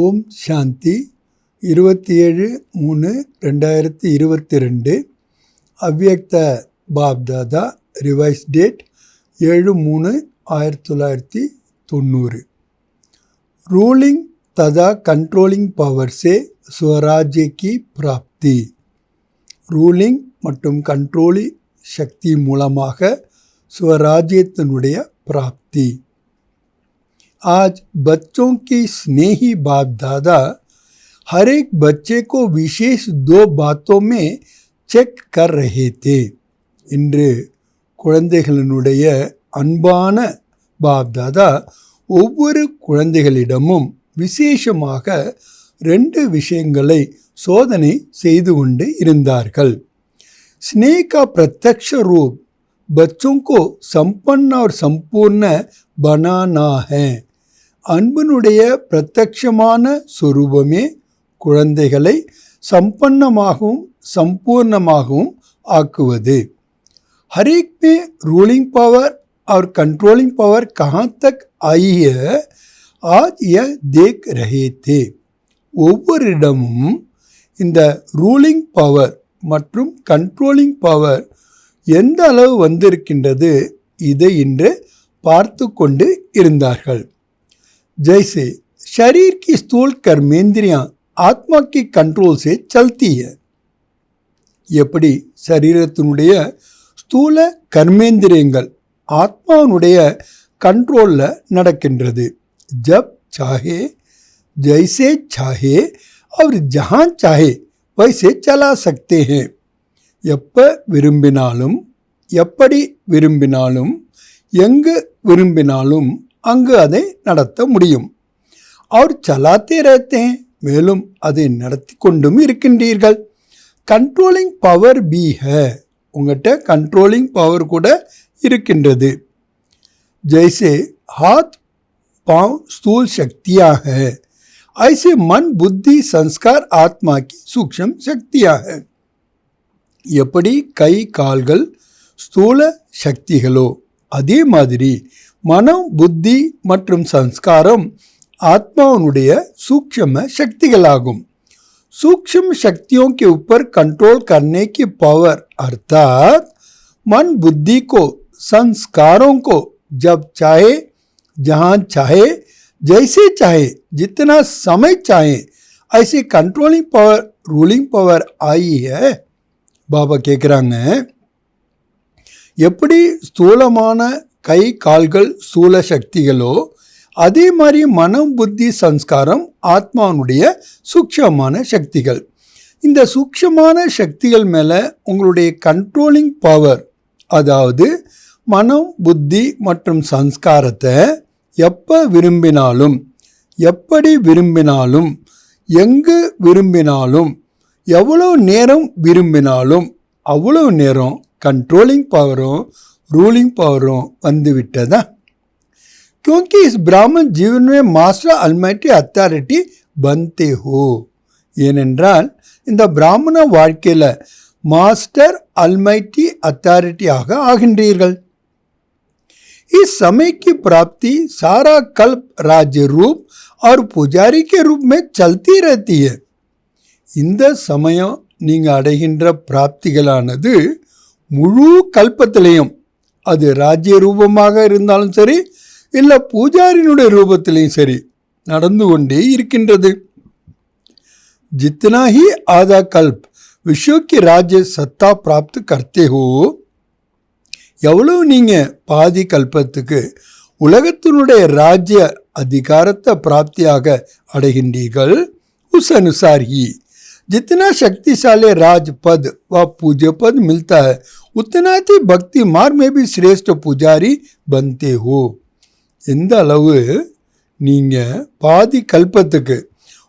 ஓம் சாந்தி 27/3/2022 அவ்யக்த Bapdada revise date 7/3/1990। Ruling तथा controlling power से स्वराज्य की प्राप्ति। रूलिंग மற்றும் कंट्रोलिंग शक्ति மூலமாக स्वराज्यத்தினுடைய प्राप्ति। आज बच्चों की स्नेही बाप दादा हर एक बच्चे को विशेष 2 बातों में चेक कर रहे थे। இன்று குழந்தைகளினுடைய அன்பான பாப் தாதா ஒவ்வொரு குழந்தைகளிடமும் விசேஷமாக 2 விஷயங்களை சோதனை செய்து கொண்டு இருந்தார்கள்। स्नेह का प्रत्यक्ष रूप बच्चों को संपन्न और संपूर्ण बनाना है। அன்பினுடைய பிரத்யட்சமான சொரூபமே குழந்தைகளை சம்பன்னமாகவும் சம்பூர்ணமாகவும் ஆக்குவது। हर एक में रूलिंग पावर और कंट्रोलिंग पावर कहाँ तक आई है आज यह देख रहे थे। ஒவ்வொருடமும் இந்த ரூலிங் பவர் மற்றும் கண்ட்ரோலிங் பவர் எந்த அளவு வந்திருக்கின்றது இதை இன்று பார்த்து கொண்டு இருந்தார்கள்। जैसे शरीर की स्थूल कर्मेंद्रियां आत्मा की कंट्रोल से चलती है। எப்படி சரீரத்தினுடைய ஸ்தூல கர்மேந்திரியங்கள் ஆத்மாவுடைய கண்ட்ரோல்ல நடக்கின்றது। जब चाहे जैसे चाहे और जहां चाहे वैसे चला सकते हैं। எப்ப விரும்பினாலும் எப்படி விரும்பினாலும் எங்கு விரும்பினாலும் அங்கு அதை நடத்த முடியும்। और चलाते रहते हैं மேலும் அதை நடத்தி கொண்டும் இருக்கின்றீர்கள்। कंट्रोलिंग पावर भी है உங்கள்கிட்ட कंट्रोलिंग पावर கூட இருக்கின்றது। जैसे हाथ पांव स्थूल शक्तियां हैं ऐसे मन बुद्धि संस्कार आत्मा की सूक्ष्म शक्तियां हैं। எப்படி கை கால்கள் ஸ்தூல சக்திகளோ அதே மாதிரி மனம் புத்தி மற்றும் சம்ஸ்காரம் ஆத்மாவுடைய सूक्ष्म शक्तिகளாகும்। सूक्ष्म शक्तियों के ऊपर कंट्रोल करने की पावर अर्थात मन बुद्धि को संस्कारों को जब चाहे जहां चाहे जैसे चाहे जितना समय चाहे ऐसे कंट्रोलिंग पावर रूलिंग पावर आई है। பாபா கேட்குறாங்க, எப்படி ஸ்தூலமான கை கால்கள் ஸ்தூல சக்திகளோ அதே மாதிரி மனம் புத்தி சம்ஸ்காரம் ஆத்மாவுடைய சூக்ஷமான சக்திகள்। இந்த சூக்ஷமான சக்திகள் மேலே உங்களுடைய கண்ட்ரோலிங் பவர் அதாவது மனம் புத்தி மற்றும் சம்ஸ்காரத்தை எப்போ விரும்பினாலும் எப்படி விரும்பினாலும் எங்கு விரும்பினாலும் எவ்வளோ நேரம் விரும்பினாலும் அவ்வளோ நேரம் கண்ட்ரோலிங் பவரும் रूलिंग पावरों வந்துவிட்டதா। क्योंकि इस ब्राह्मण जीवन में मास्टर अल्माइटी अथॉरिटी बनते हो। ஏனென்றால் இந்த பிராமண வாழ்க்கையில் மாஸ்டர் அல்மைட்டி அத்தாரிட்டியாக ஆகின்றீர்கள்। इस समय की प्राप्ति सारा कल्प राज्य रूप और पुजारी के रूप में चलती रहती है। இந்த சமயம் நீங்கள் அடைகின்ற பிராப்திகளானது முழு கல்பத்திலையும் அது ராஜ்ய ரூபமாக இருந்தாலும் சரி இல்லை பூஜாரினுடைய ரூபத்திலையும் சரி நடந்து கொண்டே இருக்கின்றது। जितना ही आधा कल्प विश्व की राज्य सत्ता प्राप्त करते हो எவ்வளவு நீங்கள் பாதி கல்பத்துக்கு உலகத்தினுடைய ராஜ்ய அதிகாரத்தை பிராப்தியாக அடைகின்றீர்கள்। उस अनुसार ही जितना शक्तिशाली राज पद व पूज्य पद मिलता है उतना ही भक्ति मार्ग में भी श्रेष्ठ पुजारी बनते हो। எந்த அளவு நீங்கள் பாதி கல்பத்துக்கு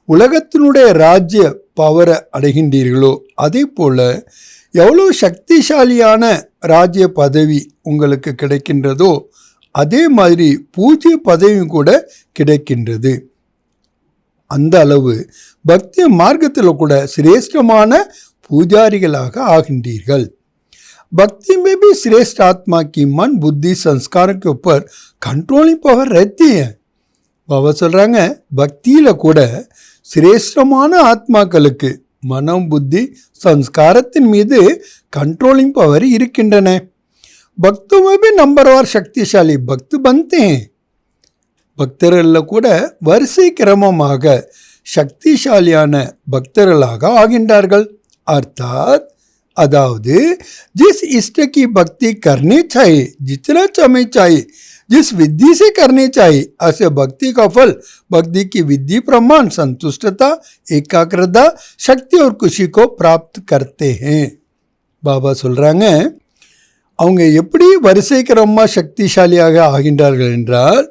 உலகத்தினுடைய ராஜ்ய பவரை அடைகின்றீர்களோ அதே போல் எவ்வளோ சக்திசாலியான ராஜ்ய பதவி உங்களுக்கு கிடைக்கின்றதோ அதே மாதிரி பூஜ்ய பதவியும் கூட கிடைக்கின்றது। அந்த அளவு பக்தி மார்க்கத்தில் கூட சிரேஷ்டமான பூஜாரிகளாக ஆகின்றீர்கள்। भक्ति में भी श्रेष्ठ आत्मा की मन बुद्धि संस्कार के ऊपर कंट्रोलिंग पावर रहती है। பாபா சொல்றாங்க, பக்தியில கூட சிரேஷ்டமான ஆத்மாக்களுக்கு மனம், புத்தி, சம்ஸ்காரத்தின் மீது கண்ட்ரோலிங் பவர் இருக்கின்றன. भक्तों में भी नंबरवार शक्तिशाली भक्त बनते हैं. பக்தர்களில் கூட வரிசை கிரமமாக சக்திசாலியான பக்தர்களாக ஆகின்றார்கள். अर्थात अदावद जिस इष्ट की भक्ति करनी चाहिए, जितना समय चाहिए, जिस विधि से करनी चाहिए, ऐसे भक्ति का फल भक्ति की विधि प्रमाण संतुष्टता, एकाग्रता, शक्ति और खुशी को प्राप्त करते हैं. பாபா சொல்றாங்க, அவங்க எப்படி வரிசை கிரமமாக சக்திசாலியாக ஆகின்றார்கள் என்றால்,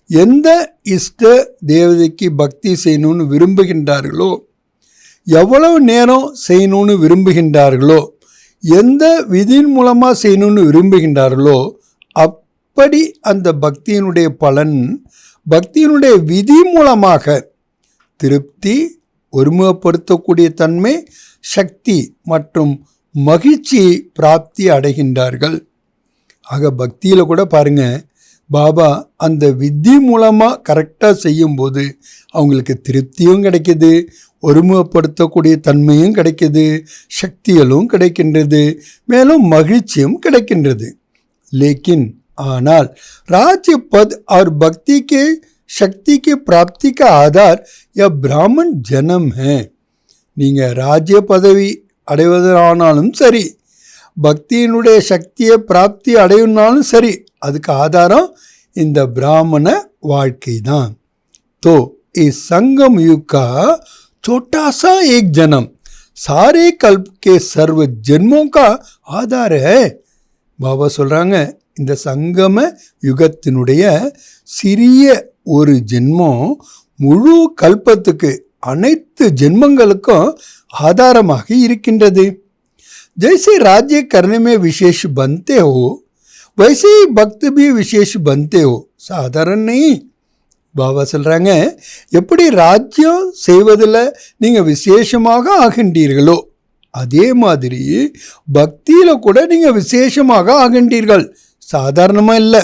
எந்த இஷ்ட தேவதைக்கு பக்தி செய்யணும்னு விரும்புகின்றார்களோ, எவ்வளவு நேரம் செய்யணும்னு விரும்புகின்றார்களோ, எந்த விதியின் மூலமாக செய்யணும்னு விரும்புகின்றார்களோ, அப்படி அந்த பக்தியினுடைய பலன் பக்தியினுடைய விதி மூலமாக திருப்தி, ஒருமுகப்படுத்தக்கூடிய தன்மை, சக்தி மற்றும் மகிழ்ச்சி பிராப்தி அடைகின்றார்கள். ஆக பக்தியில் கூட பாருங்க, பாபா அந்த வித்தி மூலமாக கரெக்டாக செய்யும்போது அவங்களுக்கு திருப்தியும் கிடைக்கிது, ஒருமுகப்படுத்தக்கூடிய தன்மையும் கிடைக்கிது, சக்திகளும் கிடைக்கின்றது, மேலும் மகிழ்ச்சியும் கிடைக்கின்றது. लेकिन ஆனால் राज्य पद और भक्ति के शक्ति की प्राप्ति का आधार यह ब्राह्मण जन्म है. நீங்கள் ராஜ்ய பதவி அடைவதானாலும் சரி, பக்தியினுடைய சக்தியை பிராப்தி அடையினாலும் சரி, அதுக்கு ஆதாரம் இந்த பிராமண வாழ்க்கை தான். तो इस संगम युग का छोटा सा एक जन्म सारे कल्प के सर्व जन्मों का आधार है. பாபா சொல்றாங்க, இந்த சங்கம யுகத்தினுடைய சிறிய ஒரு ஜென்மம் முழு கல்பத்துக்கு, அனைத்து ஜென்மங்களுக்கும் ஆதாரமாக இருக்கின்றது. जैसे राज्य करने में विशेष बनते हो, वैसे ही भक्त भी विशेष बनते हो. சாதாரண नहीं. பாபா சொல்றாங்க, எப்படி ராஜ்யம் செய்வதில் நீங்கள் விசேஷமாக ஆகின்றீர்களோ, அதே மாதிரி பக்தியில் கூட நீங்கள் விசேஷமாக ஆகின்றீர்கள். சாதாரணமாக இல்லை.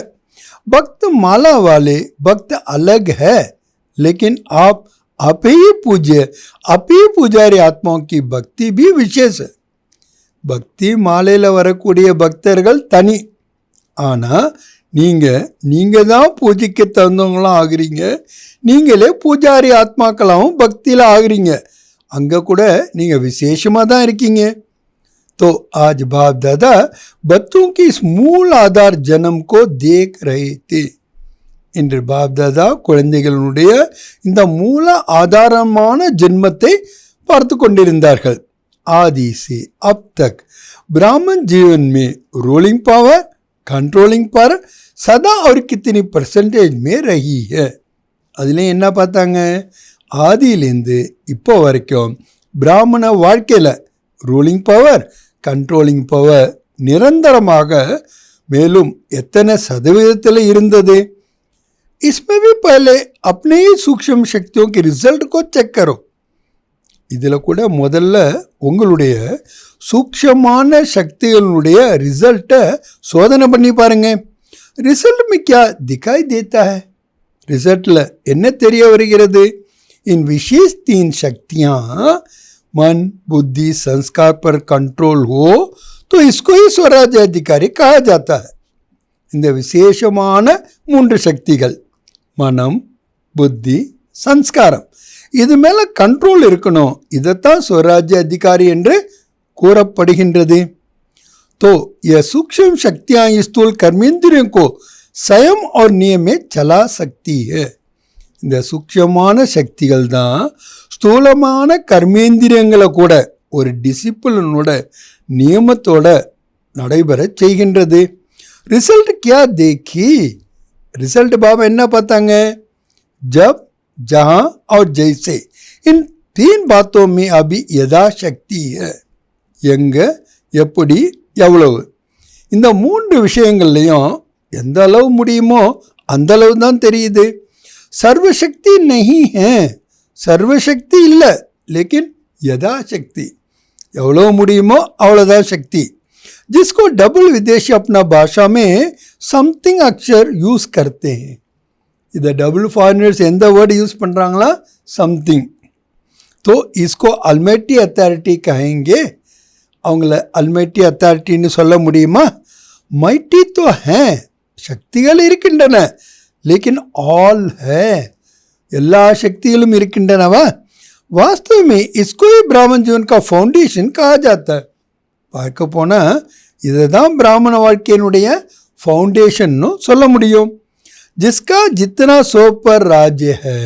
भक्त माला वाले भक्त अलग है, लेकिन आप ही पूज्य, आप ही पुजारी आत्माओं की भक्ति भी विशेष है. பக்தி மாலையில் வரக்கூடிய பக்தர்கள் தனி. ஆனால் நீங்கள் தான் பூஜைக்கு தகுந்தவங்களாம் ஆகிறீங்க, நீங்களே பூஜாரி ஆத்மாக்களாகவும் பக்தியில் ஆகிறீங்க. அங்கே கூட நீங்கள் விசேஷமாக தான் இருக்கீங்க. तो आज बाप दादा बच्चों की इस मूल आधार जन्म को देख रहे थे. இன்று பாப் தாதா குழந்தைகளுடைய இந்த மூல ஆதாரமான ஜென்மத்தை பார்த்து கொண்டிருந்தார்கள். आदि से अब तक ब्राह्मण जीवन में रूलिंग पावर, कंट्रोलिंग पावर सदा और कितनी परसेंटेज में रही है. அதில் என்ன பார்த்தாங்க, ஆதியிலேருந்து இப்போ வரைக்கும் பிராமண வாழ்க்கையில் ரூலிங் பவர், கண்ட்ரோலிங் பவர் நிரந்தரமாக மேலும் எத்தனை சதவீதத்தில் இருந்தது. इसमें भी पहले अपने ही सूक्ष्म शक्तियों के रिजल्ट को चेक करो. இதில் கூட முதல்ல உங்களுடைய சூக்ஷமான சக்திகளுடைய ரிசல்ட்டை சோதனை பண்ணி பாருங்க. ரிசல்ட் में क्या दिखाई देता है? ரிசல்ட்டில் என்ன தெரிய வருகிறது? इन विशेष 3 शक्तियाँ मन, बुद्धि, संस्कार पर कंट्रोल हो तो इसको ही स्वराज्य अधिकारी कहा जाता है. இந்த விசேஷமான 3 சக்திகள், மனம், புத்தி, சம்ஸ்காரம், இது மேலே கண்ட்ரோல் இருக்கணும். இதைத்தான் स्वराज्य अधिकारी என்று கூறப்படுகின்றது. तो यह सूक्ष्म शक्तियाँ स्थूल कर्मेंद्रियों को स्वयं और नियम में चला सकती है. இந்த சூக்ஷமான சக்திகள் தான் ஸ்தூலமான கர்மேந்திரியங்களை கூட ஒரு டிசிப்ளினோட நியமத்தோட நடைபெற செய்கின்றது. ரிசல்ட் क्या देखी? ரிசல்ட் பாபா என்ன பார்த்தாங்க? जब, जहाँ और जैसे, इन 3 बातों में अभी यथाशक्ति है. எங்க, எப்படி, எவ்வளவு, இந்த 3 விஷயங்கள்லையும் எந்த அளவு முடியுமோ அந்த அளவு தான் தெரியுது. सर्वशक्ति नहीं है, सर्वशक्ति இல்லை, लेकिन यथाशक्ति, எவ்வளோ முடியுமோ அவ்வளோதான் சக்தி. जिसको डबल विदेशी अपना भाषा में समथिंग अक्षर यूज करते हैं. இதை டபுள் ஃபாரினர்ஸ் எந்த வேர்டு யூஸ் பண்ணுறாங்களா? சம்திங். तो इसको अल्माइटी अथॉरिटी कहेंगे. அவங்கள அல்மைட்டி அத்தாரிட்டின்னு சொல்ல முடியுமா? மைட்டி तो हैं, சக்திகள் இருக்கின்றன. लेकिन ऑल है, எல்லா சக்திகளும் இருக்கின்றனவா? वास्तव में इसको ही ब्राह्मण जीवन का फाउंडेशन कहा जाता है. பார்க்க போனால் இதை தான் பிராமண வாழ்க்கையினுடைய ஃபவுண்டேஷன்னு சொல்ல முடியும். जिसका जितना सो पर राज्य है,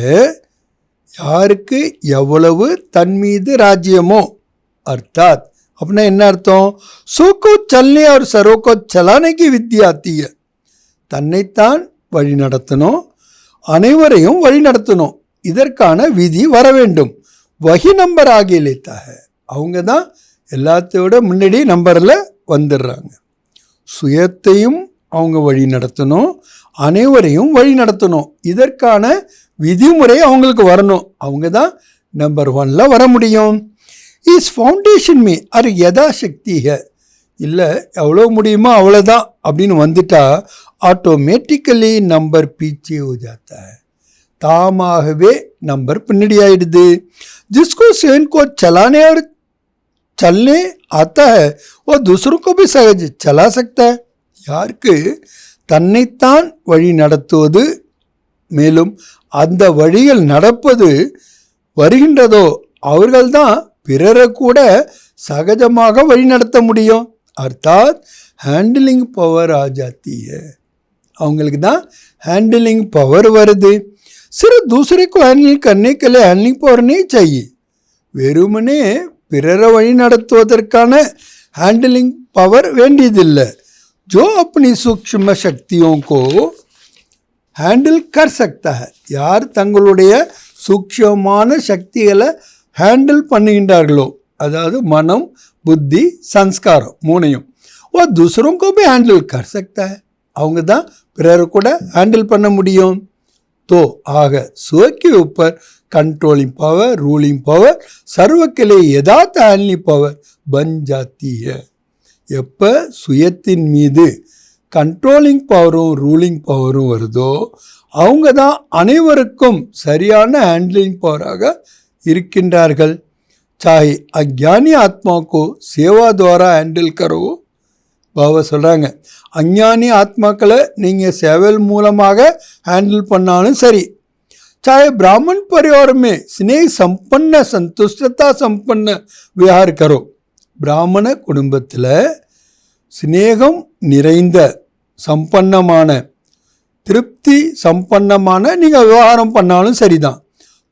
யாருக்கு எவ்வளவு தன் மீது ராஜ்யமோ, அர்த்தாத் अपना என்ன அர்த்தம்? सो को चलने और सरो को चलाने की विद्या आती है. தன்னைத்தான் வழி நடத்தணும், அனைவரையும் வழி நடத்தணும், இதற்கான விதி வர வேண்டும். வகி நம்பர் ஆகி லேத்தா है, அவங்க தான் எல்லாத்தையோட முன்னாடி நம்பரில் வந்துடுறாங்க. சுயத்தையும் அவங்க வழி நடத்தணும், அனைவரையும் வழி நடத்தணும், இதற்கான விதிமுறை அவங்களுக்கு வரணும். அவங்க தான் நம்பர் 1ல் வர முடியும். इस फाउंडेशन में अरे यथाशक्ति है, இல்லை எவ்வளோ முடியுமோ அவ்வளோதான் அப்படின்னு வந்துட்டா ஆட்டோமேட்டிக்கலி நம்பர் பீச்சே हो जाता है, தாமாகவே நம்பர் பின்னாடி ஆயிடுது. जिसको स्वयं को चलाने और चलने आता है वो दूसरों को भी सहज चला सकता है. யாருக்கு தன்னைத்தான் வழி நடத்துவது, மேலும் அந்த வழியில் நடப்பது வருகின்றதோ அவர்கள்தான் பிறரை கூட சகஜமாக வழி நடத்த முடியும். அர்த்தாத் ஹேண்டிலிங் பவர் ஆ ஜாத்தி है, அவங்களுக்கு தான் ஹேண்டிலிங் பவர் வருது. सिर्फ दूसरे को हैंडल करने के लिए हैंडलिंग पावर नहीं चाहिए. வெறுமனே பிறரை வழி நடத்துவதற்கான ஹேண்டிலிங் பவர் வேண்டியதில்லை. जो अपनी सूक्ष्म शक्तियों को हैंडल कर सकता है, யார் தங்களுடைய சூக்ஷ்மமான சக்திகளை ஹேண்டில் பண்ணுகின்றார்களோ, அதாவது மனம், புத்தி, சன்ஸ்காரம் மூணையும், वो दूसरों को भी हैंडल कर सकता है, அவங்க தான் பிறரை கூட ஹேண்டில் பண்ண முடியும். तो आग स्व के ऊपर कंट्रोलिंग पावर, रूलिंग पावर सर्व के लिए यथार्थ हैंडलिंग पावर बन जाती है. எப்போ சுயத்தின் மீது கண்ட்ரோலிங் பவரும் ரூலிங் பவரும் வருதோ அவங்க தான் அனைவருக்கும் சரியான ஹேண்ட்லிங் பவராக இருக்கின்றார்கள். சாஹே அஜ்ஞானி ஆத்மாவுக்கு சேவா துவாரா ஹேண்டில் கரோ, பாபா சொல்கிறாங்க, அஞ்ஞானி ஆத்மாக்களை நீங்கள் சேவல் மூலமாக ஹேண்டில் பண்ணாலும் சரி. चाहे ब्राह्मण परिवार में स्नेह संपन्न संतुष्टता संपन्न विहार करो, பிராமண குடும்பத்தில் சிநேகம் நிறைந்த சம்பன்னமான திருப்தி சம்பன்னமான நீங்கள் விவகாரம் பண்ணாலும் சரிதான்.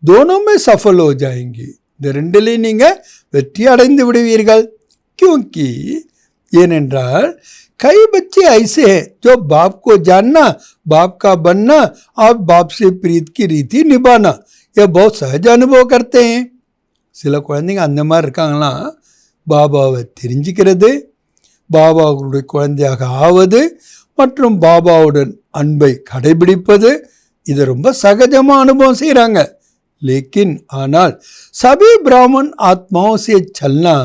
தோனோமே சஃபல் ஹோ ஜாயேங்கி, இந்த ரெண்டுலேயும் நீங்கள் வெற்றி அடைந்து விடுவீர்கள். क्योंकि ஏனென்றால் कई बच्चे ऐसे हैं जो बाप को जानना, बाप का बनना और बाप से प्रीत की रीति निभाना ये बहुत सहज अनुभव करते हैं. சில குழந்தைங்க அந்த மாதிரி இருக்காங்களாம். பாபாவை தெரிஞ்சுக்கிறது, பாபாவுடைய குழந்தையாக ஆவது மற்றும் பாபாவுடன் அன்பை கடைபிடிப்பது, இது ரொம்ப சகஜமாக அனுபவம் செய்கிறாங்க. லேக்கின் ஆனால் சபி பிராமன் ஆத்மாவும் சே சல்னா,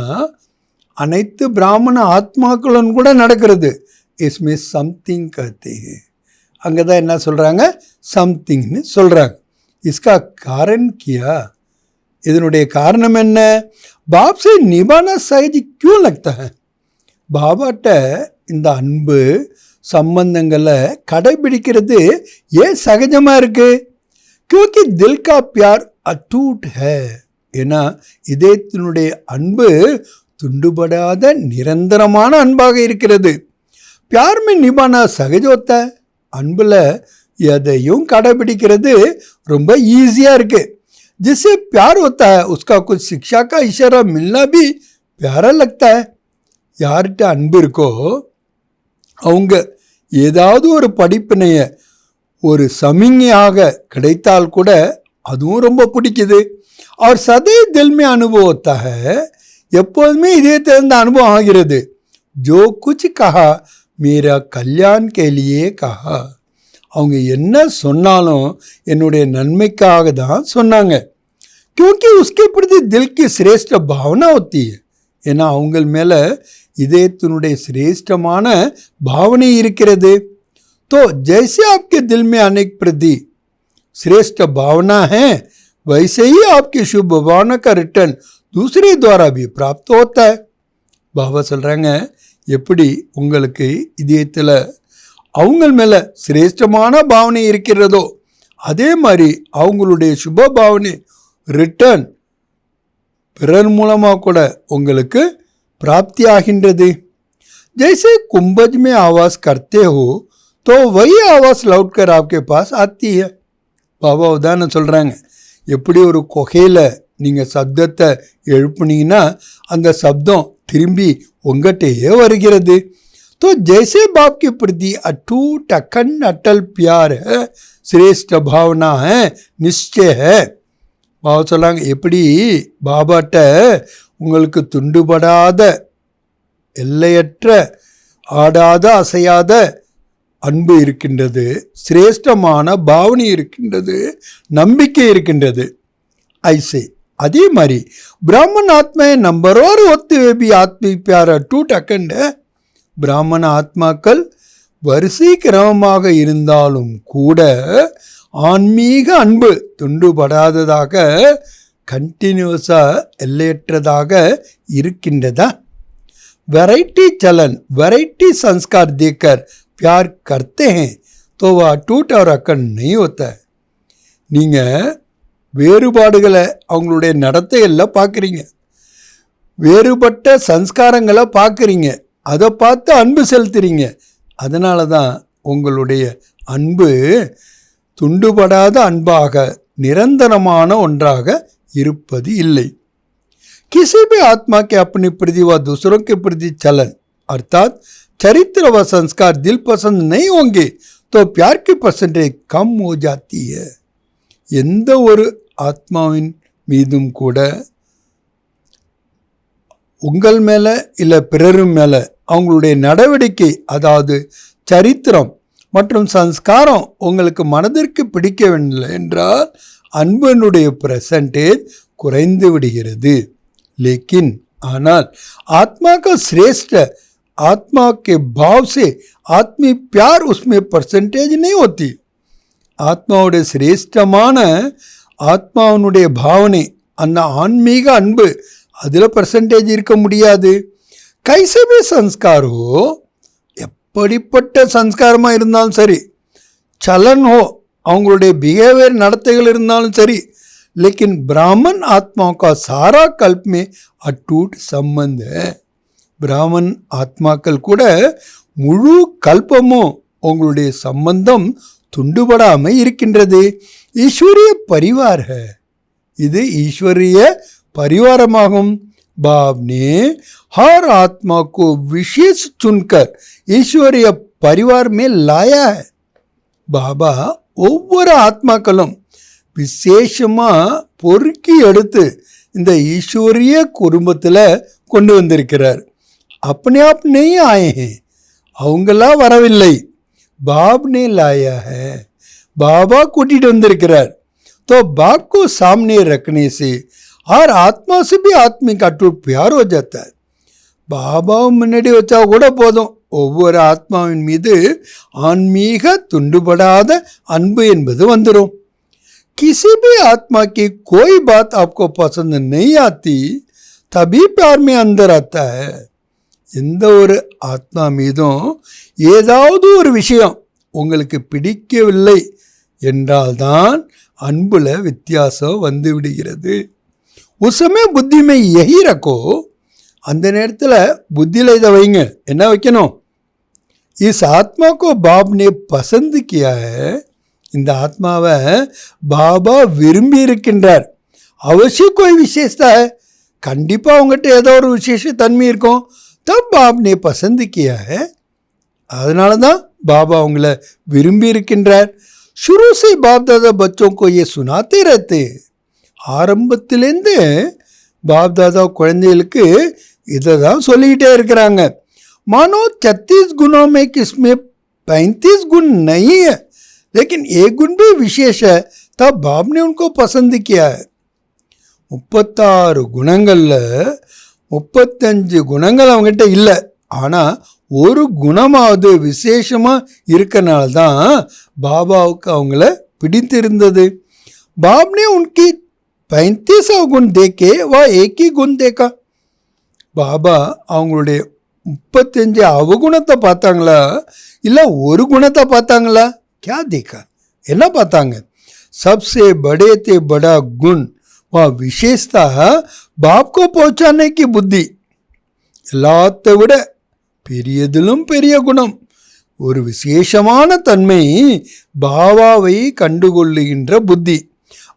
அனைத்து பிராமண ஆத்மாக்களும் கூட நடக்கிறது. இஸ்மே சம்திங் கஹத்தே ஹை, அங்கே தான் என்ன சொல்கிறாங்க, சம்திங்னு சொல்கிறாங்க. இஸ்கா காரண் கியா, இதனுடைய காரணம் என்ன? பாப் சே நிபானா சஹஜ் கியூ லக்தா ஹை, பாபாட்ட இந்த அன்பு சம்பந்தங்களை கடைபிடிக்கிறது ஏன் சகஜமாக இருக்குது? கியூக்கி தில் கா பியார் அட்டூட் ஹை, ஏன்னா இதயத்தினுடைய அன்பு துண்டுபடாத நிரந்தரமான அன்பாக இருக்கிறது. प्यार में निभाना सहज होता है, அன்பில் எதையும் கடைபிடிக்கிறது ரொம்ப ஈஸியாக இருக்குது. जिससे प्यार होता है उसका कुछ शिक्षा का इशारा मिलना भी प्यारा लगता है. யார்கிட்ட அன்பு இருக்கோ அவங்க ஏதாவது ஒரு படிப்பினையை ஒரு சமிங்கையாக கிடைத்தால் கூட அதுவும் ரொம்ப பிடிக்குது. और सदैव दिल में अनुभव होता है, எப்போதுமே இதே தெரிந்த அனுபவம் ஆகிறது. ஜோ குச் கஹா மேரா கல்யாண் கேலியே கஹா, அவங்க என்ன சொன்னாலும் என்னுடைய நன்மைக்காக தான் சொன்னாங்க. क्योंकि उसके प्रति दिल की श्रेष्ठ भावना होती है, ஏன்னா அவங்க மேலே இதயத்தினுடைய சிரேஷ்டமான பாவனை இருக்கிறது. तो जैसे आपके दिल में अनेक प्रति श्रेष्ठ भावना है, वैसे ही आपकी शुभ भावना का रिटर्न दूसरे द्वारा भी प्राप्त होता है. பாபா சொல்கிறாங்க, எப்படி உங்களுக்கு இதயத்தில் அவங்க மேலே சிரேஷ்டமான பாவனை இருக்கிறதோ அதே மாதிரி அவங்களுடைய சுப பாவனை ரிட்டர்ன் பிறர் மூலமாக கூட உங்களுக்கு प्राप्ति ஆகின்றது. जैसे कुंभज में आवाज़ करते हो तो वही आवाज़ लौट कर आपके पास आती है. பாபா உதாரணம் சொல்கிறாங்க, எப்படி ஒரு குகையில் நீங்கள் சப்தத்தை எழுப்புனீங்கன்னா அந்த சப்தம் திரும்பி உங்கள்கிட்டயே வருகிறது. तो जैसे बाप के प्रति अटूट अखंड अटल प्यार है, श्रेष्ठ भावना है, निश्चय है. பாபா சொல்லாங்க, எப்படி பாபாட்ட உங்களுக்கு துண்டுபடாத எல்லையற்ற ஆடாத அசையாத அன்பு இருக்கின்றது, சிரேஷ்டமான பாவனை இருக்கின்றது, நம்பிக்கை இருக்கின்றது. ஐசே அதே மாதிரி பிராமண ஆத்மா நம்பர் और होते हुए भी आत्मिक प्यार अटूट अखंड है. பிராமண ஆத்மாக்கள் வரிசை கிரமமாக இருந்தாலும் கூட ஆன்மீக அன்பு துண்டுபடாததாக கண்டினியூஸாக எல்லையற்றதாக இருக்கின்றதா. वैरायटी चलन वैरायटी संस्कार देकर प्यार करते हैं तो वह अटूट और अखंड नहीं होता है. நீங்கள் வேறுபாடுகளை அவங்களுடைய நடத்தைகளில் பார்க்குறீங்க, வேறுபட்ட சன்ஸ்காரங்களை பார்க்குறீங்க, அதை பார்த்து அன்பு செலுத்துறீங்க. அதனால தான் உங்களுடைய அன்பு துண்டுபடாத அன்பாக நிரந்தரமான ஒன்றாக இருப்பது இல்லை. किसी भी आत्मा के अपने प्रति व दूसरों के प्रति चलन अर्थात चरित्र व संस्कार दिल पसंद नहीं होंगे तो प्यार की परसेंटेज कम हो जाती है. எந்த ஒரு ஆத்மாவின் மீதும் கூட உங்கள் மேலே இல்லை பிறரும் மேலே அவங்களுடைய நடவடிக்கை, அதாவது சரித்திரம் மற்றும் சன்ஸ்காரம் உங்களுக்கு மனதிற்கு பிடிக்கவில்லை என்றால் அன்பினுடைய परसेंटेज குறைந்து விடுகிறது. लेकिन ஆனால் आत्मा का श्रेष्ठ आत्मा के भाव से आत्मीय प्यार उसमें परसेंटेज नहीं होती. ஆத்மாவுடைய சிரேஷ்டமான ஆத்மாவனுடைய பாவனை, அந்த ஆன்மீக அன்பு, அதில் பர்சன்டேஜ் இருக்க முடியாது. கைசபே சன்ஸ்காரோ, எப்படிப்பட்ட சன்ஸ்காரமாக இருந்தாலும் சரி, சலன் ஹோ, அவங்களுடைய பிஹேவியர் நடத்தைகள் இருந்தாலும் சரி, लेकिन ब्राह्मण आत्माओं का सारा कल्प में अटूट संबंध है. பிராமன் ஆத்மாக்கள் கூட முழு கல்பமும் உங்களுடைய சம்பந்தம் துண்டுபடாமல் இருக்கின்றது. ஈஸ்வரிய பரிவார் है, இது ஈஸ்வரிய परिवारமாகும். बाप ने हर आत्मा को विशेष चुनकर ईश्वरीय परिवार में लाया है. பாபா ஒவ்வொரு ஆத்மாக்களும் விசேஷமாக பொறுக்கி எடுத்து இந்த ஈஸ்வரிய குடும்பத்தில் கொண்டு வந்திருக்கிறார். अपने आप नहीं आए हैं, அவங்களா வரவில்லை, बाप ने लाया है, बाबा கூட்டிட்டு வந்திருக்கிறார். तो बाप को सामने रखने से हर आत्मा से भी आत्मिक अटूट प्यार हो जाता है. பாபாவை முன்னாடி வச்சா கூட போதும், ஒவ்வொரு ஆத்மாவின் மீது ஆன்மீக துண்டுபடாத அன்பு என்பது வந்துடும். किसी भी आत्मा की कोई बात आपको पसंद नहीं आती तभी प्यार में अंदर आता है. எந்த ஒரு ஆத்மா மீதும் ஏதாவது ஒரு விஷயம் உங்களுக்கு பிடிக்கவில்லை என்றால்தான் அன்புல வித்தியாசம் வந்து விடுகிறது. उस समय बुद्धि में यही रखो, அந்த நேரத்தில் புத்தியில் இதை வைங்க. என்ன வைக்கணும்? इस आत्मा को बाप ने पसंद किया है, இந்த ஆத்மாவை பாபா விரும்பி இருக்கின்றார். அவசியம் कोई विशेषता है, கண்டிப்பாக உங்கள்கிட்ட ஏதோ ஒரு விசேஷ தன்மை இருக்கும். तब बाप ने पसंद किया है, அதனால தான் பாபா உங்களை விரும்பி இருக்கின்றார். शुरू से बाप दादा बच्चों को ये सुनाते रहते हैं. ஆரம்பத்திலேருந்து பாப் தாதா குழந்தைகளுக்கு இதை தான் சொல்லிக்கிட்டே இருக்கிறாங்க. मानो 36 गुणों में किसमें 35 गुण नहीं है, लेकिन एक गुण भी विशेष है, तब बाप ने उनको पसंद किया है. 36 குணங்களில் 35 குணங்கள் அவங்ககிட்ட இல்லை, ஆனால் ஒரு குணமாவது விசேஷமாக இருக்கனால தான் பாபாவுக்கு அவங்கள பிடித்திருந்தது. बाप ने उनकी 35 अवगुण देखे वह एक ही गुण देखा. பாபா அவங்களுடைய 35 அவகுணத்தை பார்த்தாங்களா இல்லை ஒரு குணத்தை பார்த்தாங்களா? क्या देखा? என்ன பார்த்தாங்க? सबसे बड़े ते बड़ा गुण वह विशेषता बाप को पहुंचाने की बुद्धि. எல்லாத்தை விட பெரியதிலும் பெரிய குணம், ஒரு விசேஷமான தன்மை பாபாவை கண்டுகொள்ளுகின்ற புத்தி.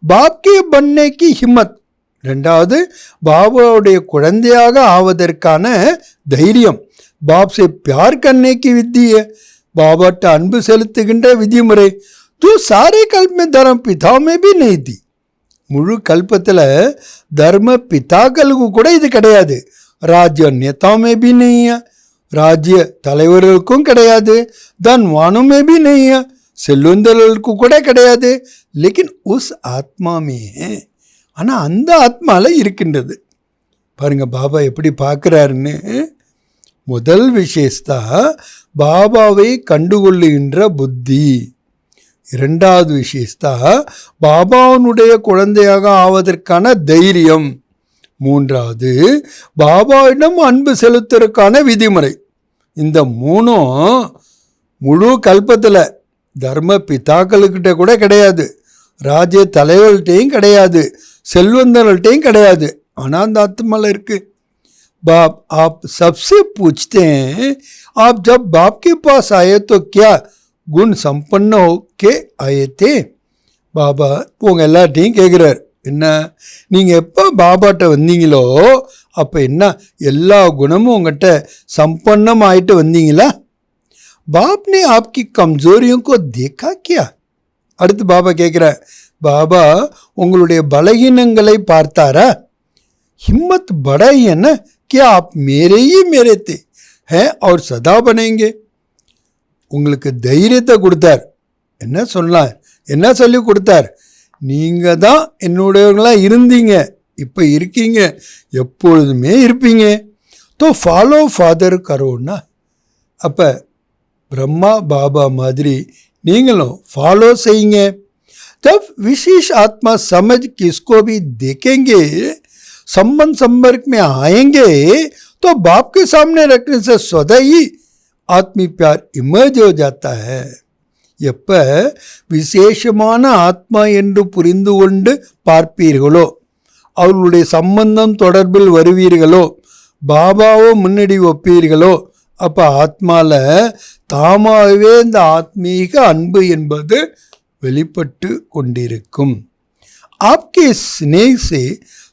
பாப்கே பன்னைக்கு ஹிம்மத். ரெண்டாவது, பாபாவுடைய குழந்தையாக ஆவதற்கான தைரியம். பாப்சே பியார் கண்ணைக்கு வித்திய, பாபாட்ட அன்பு செலுத்துகின்ற விதிமுறை. தூ சாரே கல்ப தர்ம பிதாமே பி நெய்தி. முழு கல்பத்தில் தர்ம பிதாக்களுக்கு கூட இது கிடையாது. ராஜ்ய நேதாமே பி நெய்ய, ராஜ்ய தலைவர்களுக்கும் கிடையாது. தன்வானுமே பி நெய்ய, செல்வந்தர்களுக்கு கூட கிடையாது. லேக்கின் உஸ் ஆத்மாமே, ஆனால் அந்த ஆத்மாவில் இருக்கின்றது. பாருங்க பாபா எப்படி பார்க்குறாருன்னு. முதல் விசேஷத்தா பாபாவை கண்டுகொள்ளுகின்ற புத்தி. இரண்டாவது விசேஷத்தா பாபாவுடைய குழந்தையாக ஆவதற்கான தைரியம். மூன்றாவது, பாபாவிடம் அன்பு செலுத்துவதற்கான விதிமுறை. இந்த மூணும் முழு கல்பத்தில் தர்ம பிதாக்களுக்கிட்ட கூட கிடையாது, ராஜ்ய தலைவர்கள்ட்டையும் கிடையாது, செல்வந்தர்கள்ட்டையும் கிடையாது. ஆனால் அந்த ஆத்மாவில் இருக்கு. बाप आप सबसे पूछते हैं, आप जब बाप के पास आए तो क्या गुण संपन्न हो के आए थे? பாபா உங்க எல்லார்ட்டையும் கேட்குறார், என்ன நீங்கள் எப்போ பாபாட்ட வந்தீங்களோ அப்போ என்ன எல்லா குணமும் உங்கள்கிட்ட சம்பன்னம் ஆயிட்டு வந்தீங்களா? बाप ने आपकी कमजोरियों को देखा क्या? அடுத்து பாபா கேட்குறார், பாபா உங்களுடைய பலகீனங்களை பார்த்தாரா? हिम्मत बढ़ाई है ना कि आप मेरे ही मेरे थे हैं और सदा बनेंगे. உங்களுக்கு தைரியத்தை கொடுத்தார். என்ன சொன்னார்? என்ன சொல்லி கொடுத்தார்? நீங்கள் தான் என்னுடையவங்களாக இருந்தீங்க, இப்போ இருக்கீங்க, எப்பொழுதுமே இருப்பீங்க. तो ஃபாலோ ஃபாதர் கரோன்னா, அப்போ பிரம்மா பாபா மாதிரி நீங்களும் ஃபாலோ செய்யுங்க. जब विशेष आत्मा समझ किसको भी देखेंगे, संबंध संपर्क में आएंगे तो बाप के सामने रखने से स्वतः ही आत्मी प्यार इमर्ज हो जाता है. எப்ப விசேஷமான ஆத்மா என்று புரிந்து கொண்டு பார்ப்பீர்களோ, அவர்களுடைய சம்பந்தம் தொடர்பில் வருவீர்களோ, பாபாவோ முன்னாடி வைப்பீர்களோ, அப்போ ஆத்மாவில் தாமாகவே இந்த ஆத்மீக அன்பு என்பது வெளிப்பட்டு கொண்டிருக்கும். आपके स्नेह से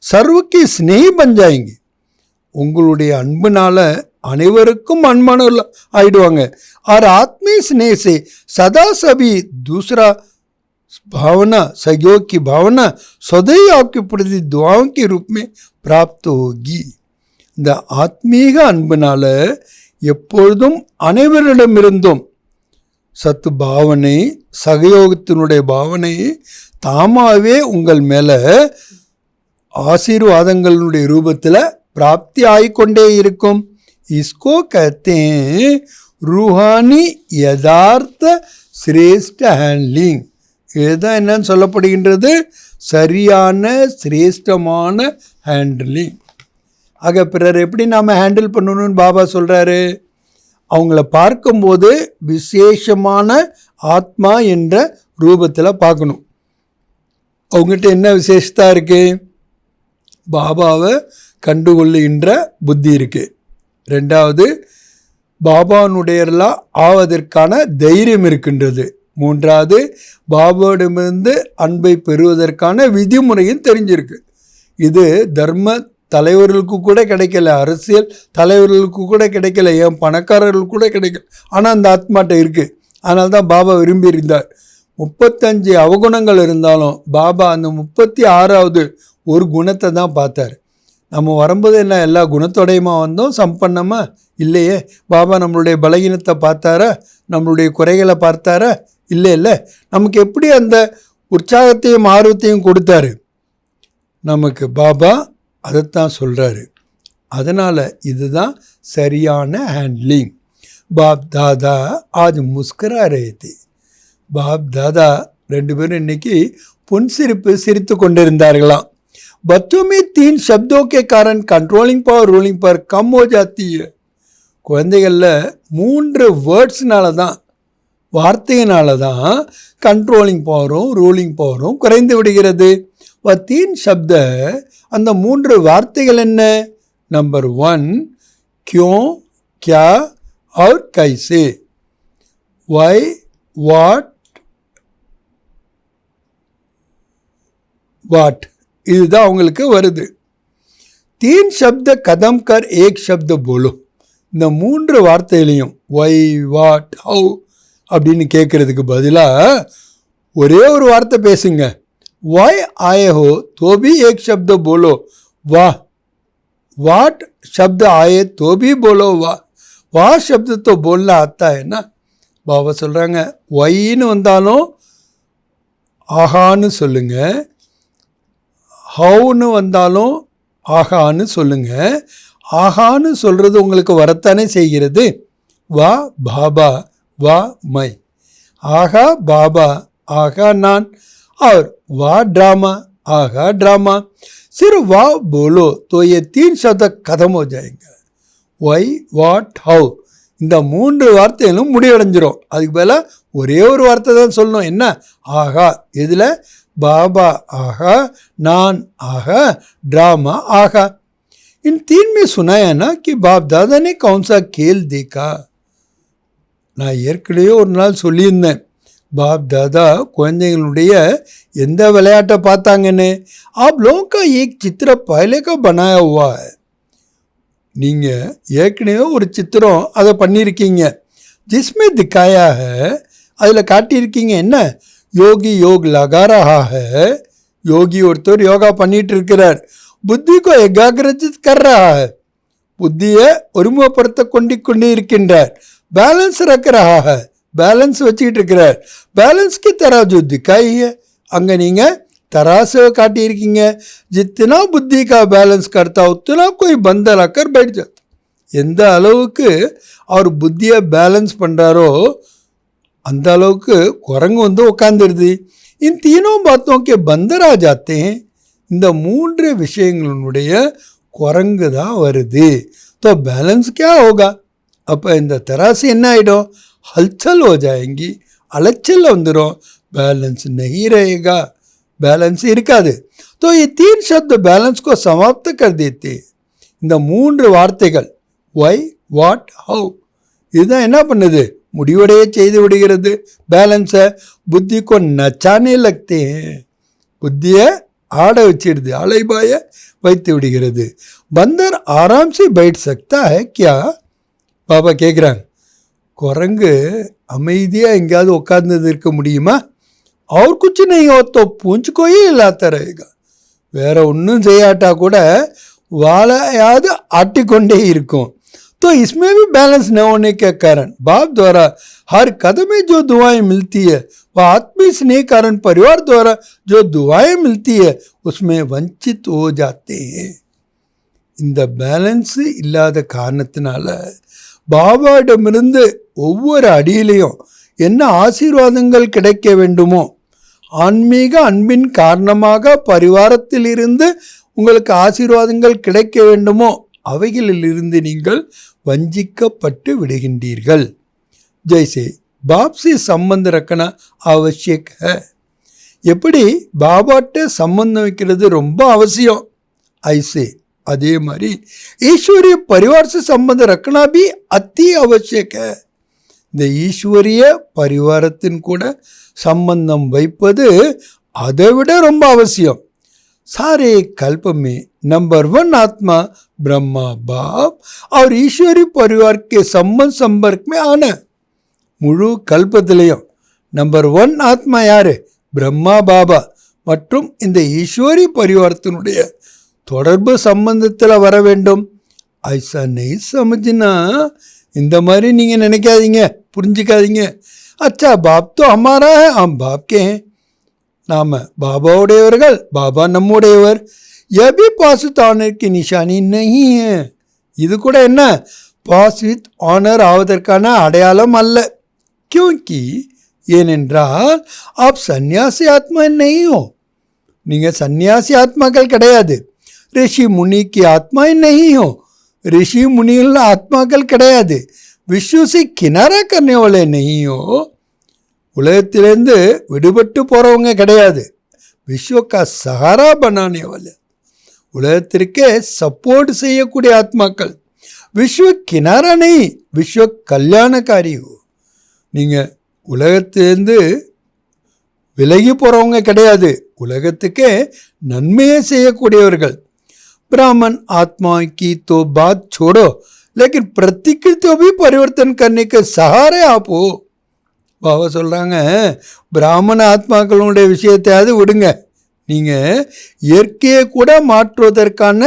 सर्व के स्नेही बन जाएंगे. உங்களுடைய அன்புனால அனைவருக்கும் அன்பானவர்கள் ஆயிடுவாங்க. और आत्मीय स्नेह से सदा सभी दूसरा भावना, सहयोग की भावना सदैव आपके प्रति दुआओं के रूप में प्राप्त होगी. இந்த ஆத்மீக அன்புனால எப்பொழுதும் அனைவரிடமிருந்தும் சத்து பாவனை, சகயோகத்தினுடைய பாவனை தாமாகவே உங்கள் மேலே ஆசீர்வாதங்களுடைய ரூபத்தில் பிராப்தி ஆகிக்கொண்டே இருக்கும். इसको कहते हैं रूहानी यदार्थ श्रेष्ठ हैंडलिंग. இதுதான் என்னன்னு சொல்லப்படுகின்றது, சரியான சிரேஷ்டமான ஹேண்டிலிங். ஆக பிறர் எப்படி நாம் ஹேண்டில் பண்ணணும்னு பாபா சொல்கிறாரு. அவங்கள பார்க்கும்போது விசேஷமான ஆத்மா என்ற ரூபத்தில் பார்க்கணும். அவங்ககிட்ட என்ன விசேஷத்தா இருக்குது? பாபாவை கண்டுகொள்ளுகின்ற புத்தி இருக்குது. ரெண்டாவது, பாபானுடையர்களாக ஆவதற்கான தைரியம் இருக்கின்றது. மூன்றாவது, பாபாவிடமிருந்து அன்பை பெறுவதற்கான விதிமுறையும் தெரிஞ்சிருக்கு. இது தர்ம தலைவர்களுக்கு கூட கிடைக்கல, அரசியல் தலைவர்களுக்கு கூட கிடைக்கல, ஏன் பணக்காரர்களுக்கு கூட கிடைக்கல. ஆனால் அந்த ஆத்மாட்ட இருக்குது. அதனால தான் பாபா விரும்பி இருந்தார். 35 அவகுணங்கள் இருந்தாலும் பாபா அந்த 36வது ஒரு குணத்தை தான் பார்த்தார். நம்ம வரும்போது என்ன எல்லா குணத்தோடையுமா வந்தோம், சம்பன்னமாக இல்லையே. பாபா நம்மளுடைய பலகீனத்தை பார்த்தாரா? நம்மளுடைய குறைகளை பார்த்தாரா? இல்லை. நமக்கு எப்படி அந்த உற்சாகத்தையும் ஆர்வத்தையும் கொடுத்தாரு நமக்கு பாபா, அதைத்தான் சொல்கிறாரு. அதனால் இதுதான் சரியான ஹேண்ட்லிங். बाप दादा आज मुस्करा रहे थे. बाप दादा ரெண்டு பேரும் இன்னைக்கு புன்சிரிப்பு சிரித்து கொண்டிருந்தார்களாம். बच्चों में 3 शब्दों के कारण कंट्रोलिंग पावर रूलिंग पावर कम हो जाती है. குழந்தைகளில் 3 வேர்ட்ஸ்னால தான், வார்த்தையினால தான் கண்ட்ரோலிங் பவரும் ரூலிங் பவரும் குறைந்து விடுகிறது. 3 शब्द, அந்த 3 வார்த்தைகள் என்ன? நம்பர் 1 क्यों, क्या और कैसे. why, what, இதுதான் உங்களுக்கு வருது. 3 शब्द कदम कर एक शब्द बोलो. இந்த 3 வார்த்தையிலையும் why, what, how அப்படின்னு கேட்கறதுக்கு பதிலாக ஒரே ஒரு வார்த்தை பேசுங்க. why आए हो तो भी एक शब्द बोलो वाह. what शब्द आए तो भी बोलो वाह. वाह शब्द तो बोलना आता है ना. பாபா சொல்கிறாங்க, whyன்னு வந்தாலும் ஆஹான்னு சொல்லுங்க, ஹவுன்னு வந்தாலும் ஆஹான்னு சொல்லுங்க. ஆஹான்னு சொல்கிறது உங்களுக்கு வரத்தானே செய்கிறது. வா பாபா, வா மை. ஆஹா பாபா, ஆஹா நான். और वाह ड्रामा, आहा ड्रामा. सिर्फ वाह बोलो तो ये 3 शब्द खत्म हो जाएंगे. Why, what, how. இந்த 3 வார்த்தைகளும் முடிவடைஞ்சிரும். அதுக்கு மேலே ஒரே ஒரு வார்த்தை தான் சொல்லணும். என்ன? ஆஹா. இதில் बाबा आहा, नान आहा, ड्रामा आहा. इन 3 में सुनाया ना कि बाप दादा ने कौन सा खेल देखा. நான் ஏற்கனவே ஒரு நாள் சொல்லியிருந்தேன், பாப் தாதா குழந்தைங்களுடைய எந்த விளையாட்டை பார்த்தாங்கன்னு. आप लोगों का एक चित्र पहले का बनाया हुआ है. நீங்கள் ஏற்கனவே ஒரு சித்திரம் அதை பண்ணியிருக்கீங்க. जिसमें दिखाया है, அதில் காட்டியிருக்கீங்க. என்ன? யோகி யோக் லகா ரஹா ஹை. யோகி ஒருத்தர் யோகா பண்ணிட்டு இருக்கிறார். புத்தி கோ ஏகாகிரஜித் கர் ரஹா ஹை. புத்தியை ஒருமுகப்படுத்த கொண்டே இருக்கின்றார். பேலன்ஸ் ரக்க ரஹா ஹை. பேலன்ஸ் வச்சுக்கிட்டு இருக்கிறார். பேலன்ஸ் கி தராஜு திக்காய் ஹை. அங்கே நீங்கள் தராசை காட்டியிருக்கீங்க. ஜித்தனா புத்தி கா பேலன்ஸ் கர்த்தா உத்தனா கோய் பந்தர் ஆக்கர் बैठ जाता. எந்த அளவுக்கு அவர் புத்தியை பேலன்ஸ் பண்ணுறாரோ அந்த அளவுக்கு குரங்கு வந்து உட்காந்துருது. इन तीनों बातों के बंदर आ जाते हैं. இந்த 3 விஷயங்களுடைய குரங்கு தான் வருது. तो बैलेंस क्या होगा. அப்போ இந்த தராசு என்ன ஆகிடும்? हलचल हो जाएंगी. அலைச்சல் வந்துடும். बैलेंस नहीं रहेगा. बैलेंस இருக்காது. तो ये 3 शब्द बैलेंस को समाप्त कर देते. இந்த 3 வார்த்தைகள் why, what, how இதுதான் என்ன பண்ணுது? முடிவடைய செய்து விடுகிறது. பேலன்ஸை புத்தி को नचाने लगते हैं. புத்தியை ஆட வச்சிடுது, அலைபாய வைத்து விடுகிறது. பந்தர் ஆராம் से बैठ सकता है क्या. பாபா கேட்குறாங்க, குரங்கு அமைதியாக எங்கேயாவது உட்கார்ந்தது இருக்க முடியுமா? और कुछ नहीं हो तो पूंछ को ही हिलाता रहेगा. வேற ஒன்றும் செய்யாட்டா கூட வாழையாவது ஆட்டிக்கொண்டே இருக்கும். तो इसमें भी बैलेंस न होने के कारण बाप द्वारा हर कदम में जो दुआएं मिलती है वह आत्मीय स्नेह कारण परिवार द्वारा जो दुआएं मिलती है उसमें वंचित हो जाते हैं. இந்த பேலன்ஸ் இல்லாத காரணத்தினால பாபாவிடமிருந்து ஒவ்வொரு அடியிலையும் என்ன ஆசீர்வாதங்கள் கிடைக்க வேண்டுமோ, ஆன்மீக அன்பின் காரணமாக பரிவாரத்திலிருந்து உங்களுக்கு ஆசீர்வாதங்கள் கிடைக்க வேண்டுமோ அவைகளிலிருந்து நீங்கள் வஞ்சிக்கப்பட்டு விடுகின்றீர்கள். ஜெய்சே பாப் से संबंध रखना आवश्यक है. எப்படி பாபாட்ட சம்பந்தம் வைக்கிறது ரொம்ப அவசியம், ஐசே அதே மாதிரி ஈஸ்வரிய परिवार से संबंध रखना भी अति आवश्यक है. இந்த ஈஸ்வரிய பரிவாரத்தின் கூட சம்பந்தம் வைப்பது அதை விட ரொம்ப அவசியம். सारे कल्प में नंबर 1 आत्मा ब्रह्मा बाप और ईश्वरी परिवार के संपर्क में आना. முழு கல்பத்திலையும் நம்பர் 1 ஆத்மா யாரு? பிரம்மா பாபா மற்றும் இந்த ஈஸ்வரி பரிவாரத்தினுடைய தொடர்பு சம்பந்தத்தில் வர வேண்டும். ஐசா நெய் சமஜ்னா, இந்த மாதிரி நீங்கள் நினைக்காதீங்க, புரிஞ்சிக்காதீங்க. அச்சா பாப் தோ ஹமாரா ஹை, ஹம் பாப் கே ஹை. நாம் பாபாவுடையவர்கள், Baba நம்முடையவர். எபி pass with honour Ki Nishani Nahi high. இது கூட என்ன பாஸ் வித் ஆனர் ஆவதற்கான அடையாளம் அல்ல. क्योंकि ஏனென்றால் आप सन्यासी आत्मा नहीं हो, நீங்கள் சன்னியாசி ஆத்மாக்கள் கிடையாது. ऋषि मुनि की आत्माएं नहीं हो, ऋषि मुनियों आत्माக்கள் கிடையாது. विश्व से किनारा करने वाले नहीं हो, உலகத்திலிருந்து விடுபட்டு போறவங்க கிடையாது. விஸ்வ கா சஹாரா பனானே வாலே, உலகத்திற்கே சப்போர்ட் செய்யக்கூடிய ஆத்மாக்கள். விஸ்வ கினாரா நெய், விஸ்வ கல்யாணக்காரி. நீங்கள் உலகத்திலிருந்து விலகி போகிறவங்க கிடையாது, உலகத்துக்கே நன்மையை செய்யக்கூடியவர்கள். ब्राह्मण आत्मा की तो बात छोड़ो, लेकिन प्रतिकृति भी परिवर्तन करने के सहारे आप हो. பாபா சொல்கிறாங்க, பிராமண ஆத்மாக்களுடைய விஷயத்தையாவது விடுங்க, நீங்கள் இயற்கையை கூட மாற்றுவதற்கான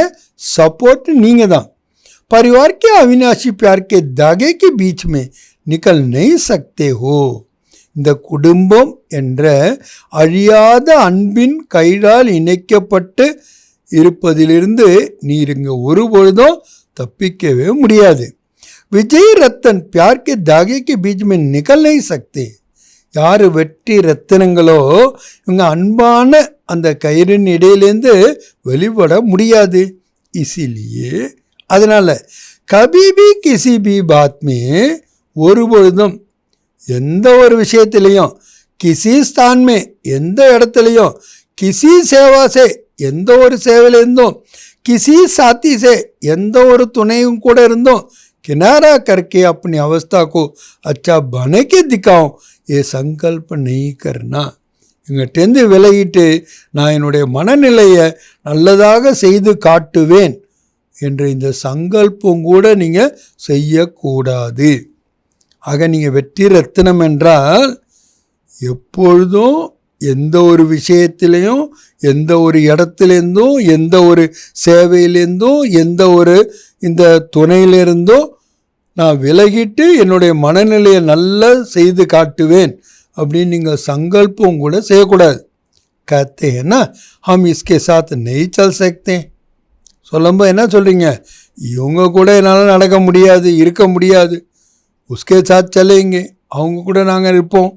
சப்போர்ட் நீங்கள் தான். परिवार के अविनाशी प्यार के धागे के बीच में निकल नहीं सकते हो. இந்த குடும்பம் என்ற அழியாத அன்பின் கயிறால் இணைக்கப்பட்டு இருப்பதிலிருந்து நீர் இங்கே ஒருபொழுதும் தப்பிக்கவே முடியாது. விஜய் ரத்தன் प्यार के धागे के बीच में निकल नहीं सकते. யார் வெற்றி ரத்தினங்களோ இவங்க அன்பான அந்த கயிறின் இடையிலேருந்து வெளிப்பட முடியாது. இசிலியே அதனால் கபி பி கிசி பி பாத் மே, ஒருபொழுதும் எந்த ஒரு விஷயத்திலையும், கிசி ஸ்தான் மே எந்த இடத்துலையும், கிசி சேவா சே எந்த ஒரு சேவையிலிருந்தும், கிசி சாத்தி சே எந்த ஒரு துணையும் கூட இருந்தும், किनारा करके अपनी अवस्था को अच्छा बने के दिखाओ, ये संकल्प नहीं करना. இங்கிட்டேருந்து விலகிட்டு நான் என்னுடைய மனநிலையை நல்லதாக செய்து காட்டுவேன் என்ற இந்த சங்கல்பம் கூட நீங்கள் செய்யக்கூடாது. ஆக நீங்கள் வெற்றி ரத்தினம் என்றால் எப்பொழுதும் எந்த ஒரு விஷயத்திலையும், எந்த ஒரு இடத்துலேருந்தும், எந்த ஒரு சேவையிலேருந்தும், எந்த ஒரு இந்த துணையிலிருந்தோ நான் விலகிட்டு என்னுடைய மனநிலையை நல்லா செய்து காட்டுவேன் அப்படின்னு நீங்கள் சங்கல்பம் கூட செய்யக்கூடாது. कहते हैं ना हम इसके साथ नहीं चल सकते. சொல்லும்போது என்ன சொல்கிறீங்க, இவங்க கூட என்னால் நடக்க முடியாது, இருக்க முடியாது. उसके साथ चलेंगे, அவங்க கூட நாங்கள் இருப்போம்.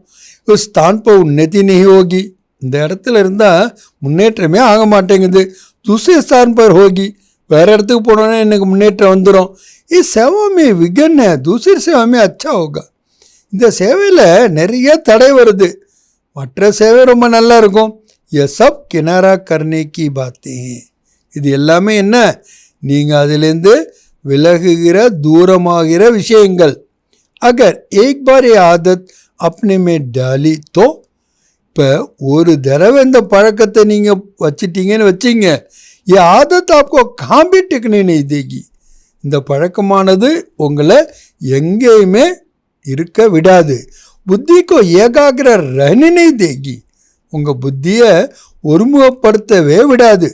उस स्थान पर उन्नति नहीं होगी, இந்த இடத்துல இருந்தால் முன்னேற்றமே ஆக மாட்டேங்குது. दूसरे स्थान पर होगी, வேறு இடத்துக்கு போனோன்னா எனக்கு முன்னேற்றம் வந்துடும். इस सेवा में विघन है, दूसरी सेवा में अच्छा होगा. இந்த சேவையில் நிறைய தடை வருது, மற்ற சேவை ரொம்ப நல்லா இருக்கும். ये सब किनारा करने की बातें हैं. இது எல்லாமே என்ன, நீங்கள் அதிலேருந்து விலகுகிற தூரமாகிற விஷயங்கள். अगर एक बार ये आदत अपने में डाली तो, இப்போ ஒரு தடவை இந்த பழக்கத்தை நீங்கள் வச்சிட்டீங்கன்னு வச்சிங்க, ये आदत आपको कहाँ भी टिकने नहीं देगी. இந்த பழக்கமானது உங்களை எங்கேயுமே இருக்க விடாது. புத்திக்கு ஏகாகிர रहने नहीं देगी, உங்கள் புத்தியை ஒருமுகப்படுத்தவே விடாது.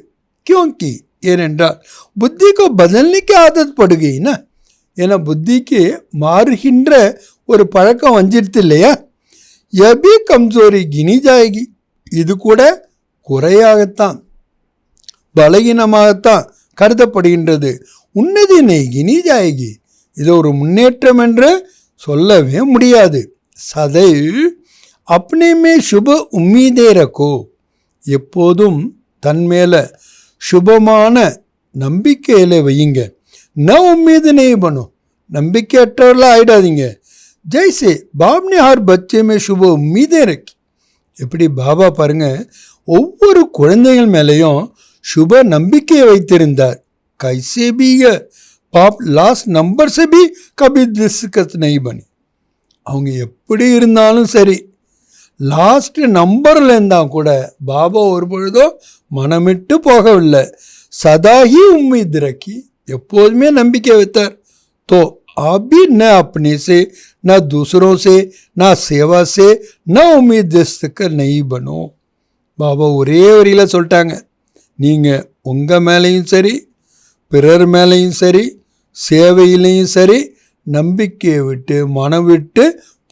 क्योंकि ஏனென்றால் புத்திக்கு बदलने की आदत पड़ गई ना, ஏன்னா புத்திக்கு மாறுகின்ற ஒரு பழக்கம் வந்துடுது இல்லையா. எபி கம்சோரி கினி ஜாயகி, இது கூட குறையாகத்தான், பலகீனமாகத்தான் கருதப்படுகின்றது. உன்னதி நெய் கினி ஜாயகி, இது ஒரு முன்னேற்றம் என்று சொல்லவே முடியாது. சதை அப்னேமே சுப உம்மீதே ரக்கோ, எப்போதும் தன் மேலே சுபமான நம்பிக்கையில் வையுங்க. ந உம்மீது நெய் பண்ணும், நம்பிக்கையற்றவர்களாக ஆயிடாதீங்க. ஜெய்சே பாப்னே ஹார் பச்சே மே சுப உம்மீதே ரக்கி, எப்படி பாபா பாருங்க ஒவ்வொரு குழந்தைகள் மேலேயும் சுப நம்பிக்கையை வைத்திருந்தார். கைசே भी பாப் லாஸ்ட் நம்பர் से भी कभी दिक्कत नहीं बनी. அவங்க எப்படி இருந்தாலும் சரி, லாஸ்ட் நம்பரில் இருந்தால் கூட பாபா ஒரு பொழுதோ மனமிட்டு போகவில்லை. சதாஹி உம்மீத் ரக்கி, எப்போதுமே நம்பிக்கை வைத்தார். तो आप भी न अपने से, न दूसरों से, न सेवा से, न उम्मीद कर नहीं बनो. பாபா ஒரே வரியில் சொல்லிட்டாங்க, நீங்கள் உங்கள் மேலேயும் சரி, பிறர் மேலேயும் சரி, சேவையிலையும் சரி, நம்பிக்கையை விட்டு மனம் விட்டு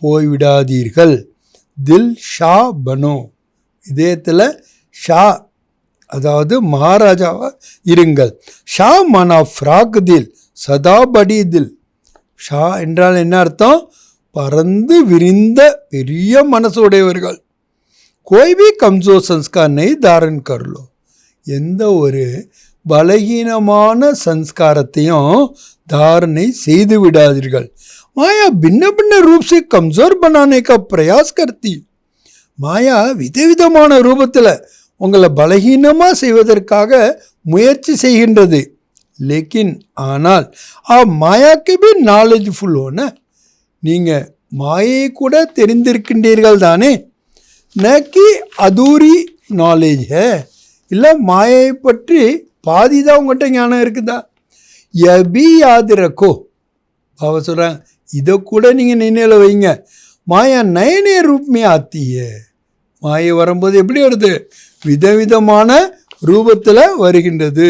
போய்விடாதீர்கள். தில் ஷா பனோ, இதயத்தில் ஷா அதாவது மகாராஜாவாக இருங்கள். ஷா மனா ஃப்ராக் தில் சதா படி தில். ஷா என்றால் என்ன அர்த்தம், பறந்து விரிந்த பெரிய மனசுடையவர்கள். कोई भी कमजोर संस्कार नहीं धारण कर लो. எந்த ஒரு பலகீனமான சன்ஸ்காரத்தையும் தாரணை செய்து விடாதீர்கள். மாயா भिन्न भिन्न रूप से कमजोर बनाने का प्रयास करती. மாயா விதவிதமான ரூபத்தில் உங்களை பலகீனமாக செய்வதற்காக முயற்சி செய்கின்றது. लेकिन ஆனால் மாயாக்கு भी நாலேஜ்ஃபுல் होना. நீங்கள் மாயை கூட தெரிந்திருக்கின்றீர்கள் தானே. நக்கி அதூரி நாலேஜ் है. இல்லை மாயை பற்றி பாதி தான் உங்கள்கிட்ட ஞானம் இருக்குதா. எபி யாது ரக்கோ. பாபா சொல்கிறாங்க, இதை கூட நீங்கள் நினைவில் வைங்க. மாயா நயனே ரூப்மே ஆத்திய. மாயை வரும்போது எப்படி வருது? விதவிதமான ரூபத்தில் வருகின்றது.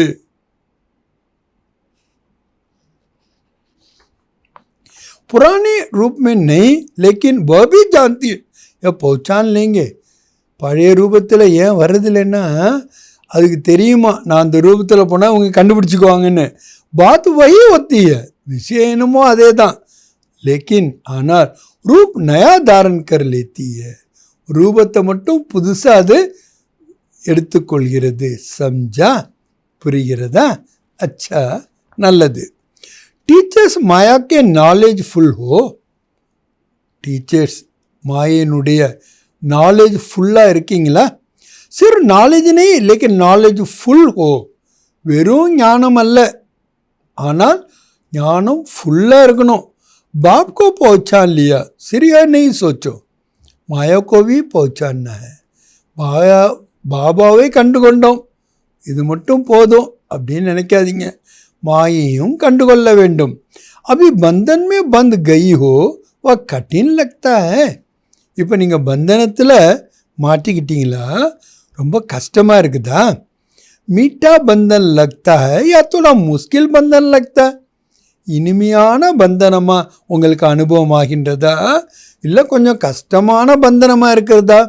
पुराने रूप में नहीं लेकिन वह भी जानती है. या पहचान लेंगे. பழைய ரூபத்தில் ஏன் வர்றதில்லைன்னா அதுக்கு தெரியுமா நான் அந்த ரூபத்தில் போனால் அவங்க கண்டுபிடிச்சிக்குவாங்கன்னு. பாத் வகி ஒத்திய விஷயம் என்னமோ அதே தான். லேக்கின் ஆனால் ரூப் நயா தாரன் கர் லேத்திய. ரூபத்தை மட்டும் புதுசாக அது எடுத்துக்கொள்கிறது. சம்ஜா? புரிகிறதா? அச்சா, நல்லது. टीचर्स माया के नॉलेज फुल हो. टीचर्स மாயினுடைய நாலேஜ் ஃபுல்லாக இருக்கீங்களா? சிறு நாலேஜ் நெய் லேக்கின் நாலேஜ் ஃபுல் ஹோ. வெறும் ஞானம் அல்ல, ஆனால் ஞானம் ஃபுல்லாக இருக்கணும். बाप को पहचान लिया सिर्फ यह नहीं सोचो माया को भी पहचानना है. பாபாவை கண்டு கொண்டோம், இது மட்டும் போதும் அப்படின்னு நினைக்காதீங்க. மாயையும் கண்டுகொள்ள வேண்டும். अभी बंधन में बंध गई हो वह कठिन लगता है. இப்போ நீங்கள் பந்தனத்தில் மாட்டிக்கிட்டீங்களா? ரொம்ப கஷ்டமாக இருக்குதா? மீட்டா பந்தன் லக்தா है या थोड़ा मुश्किल बंधन लगता है. இனிமையான பந்தனமாக உங்களுக்கு அனுபவம் ஆகின்றதா, இல்லை கொஞ்சம் கஷ்டமான பந்தனமாக இருக்கிறதா?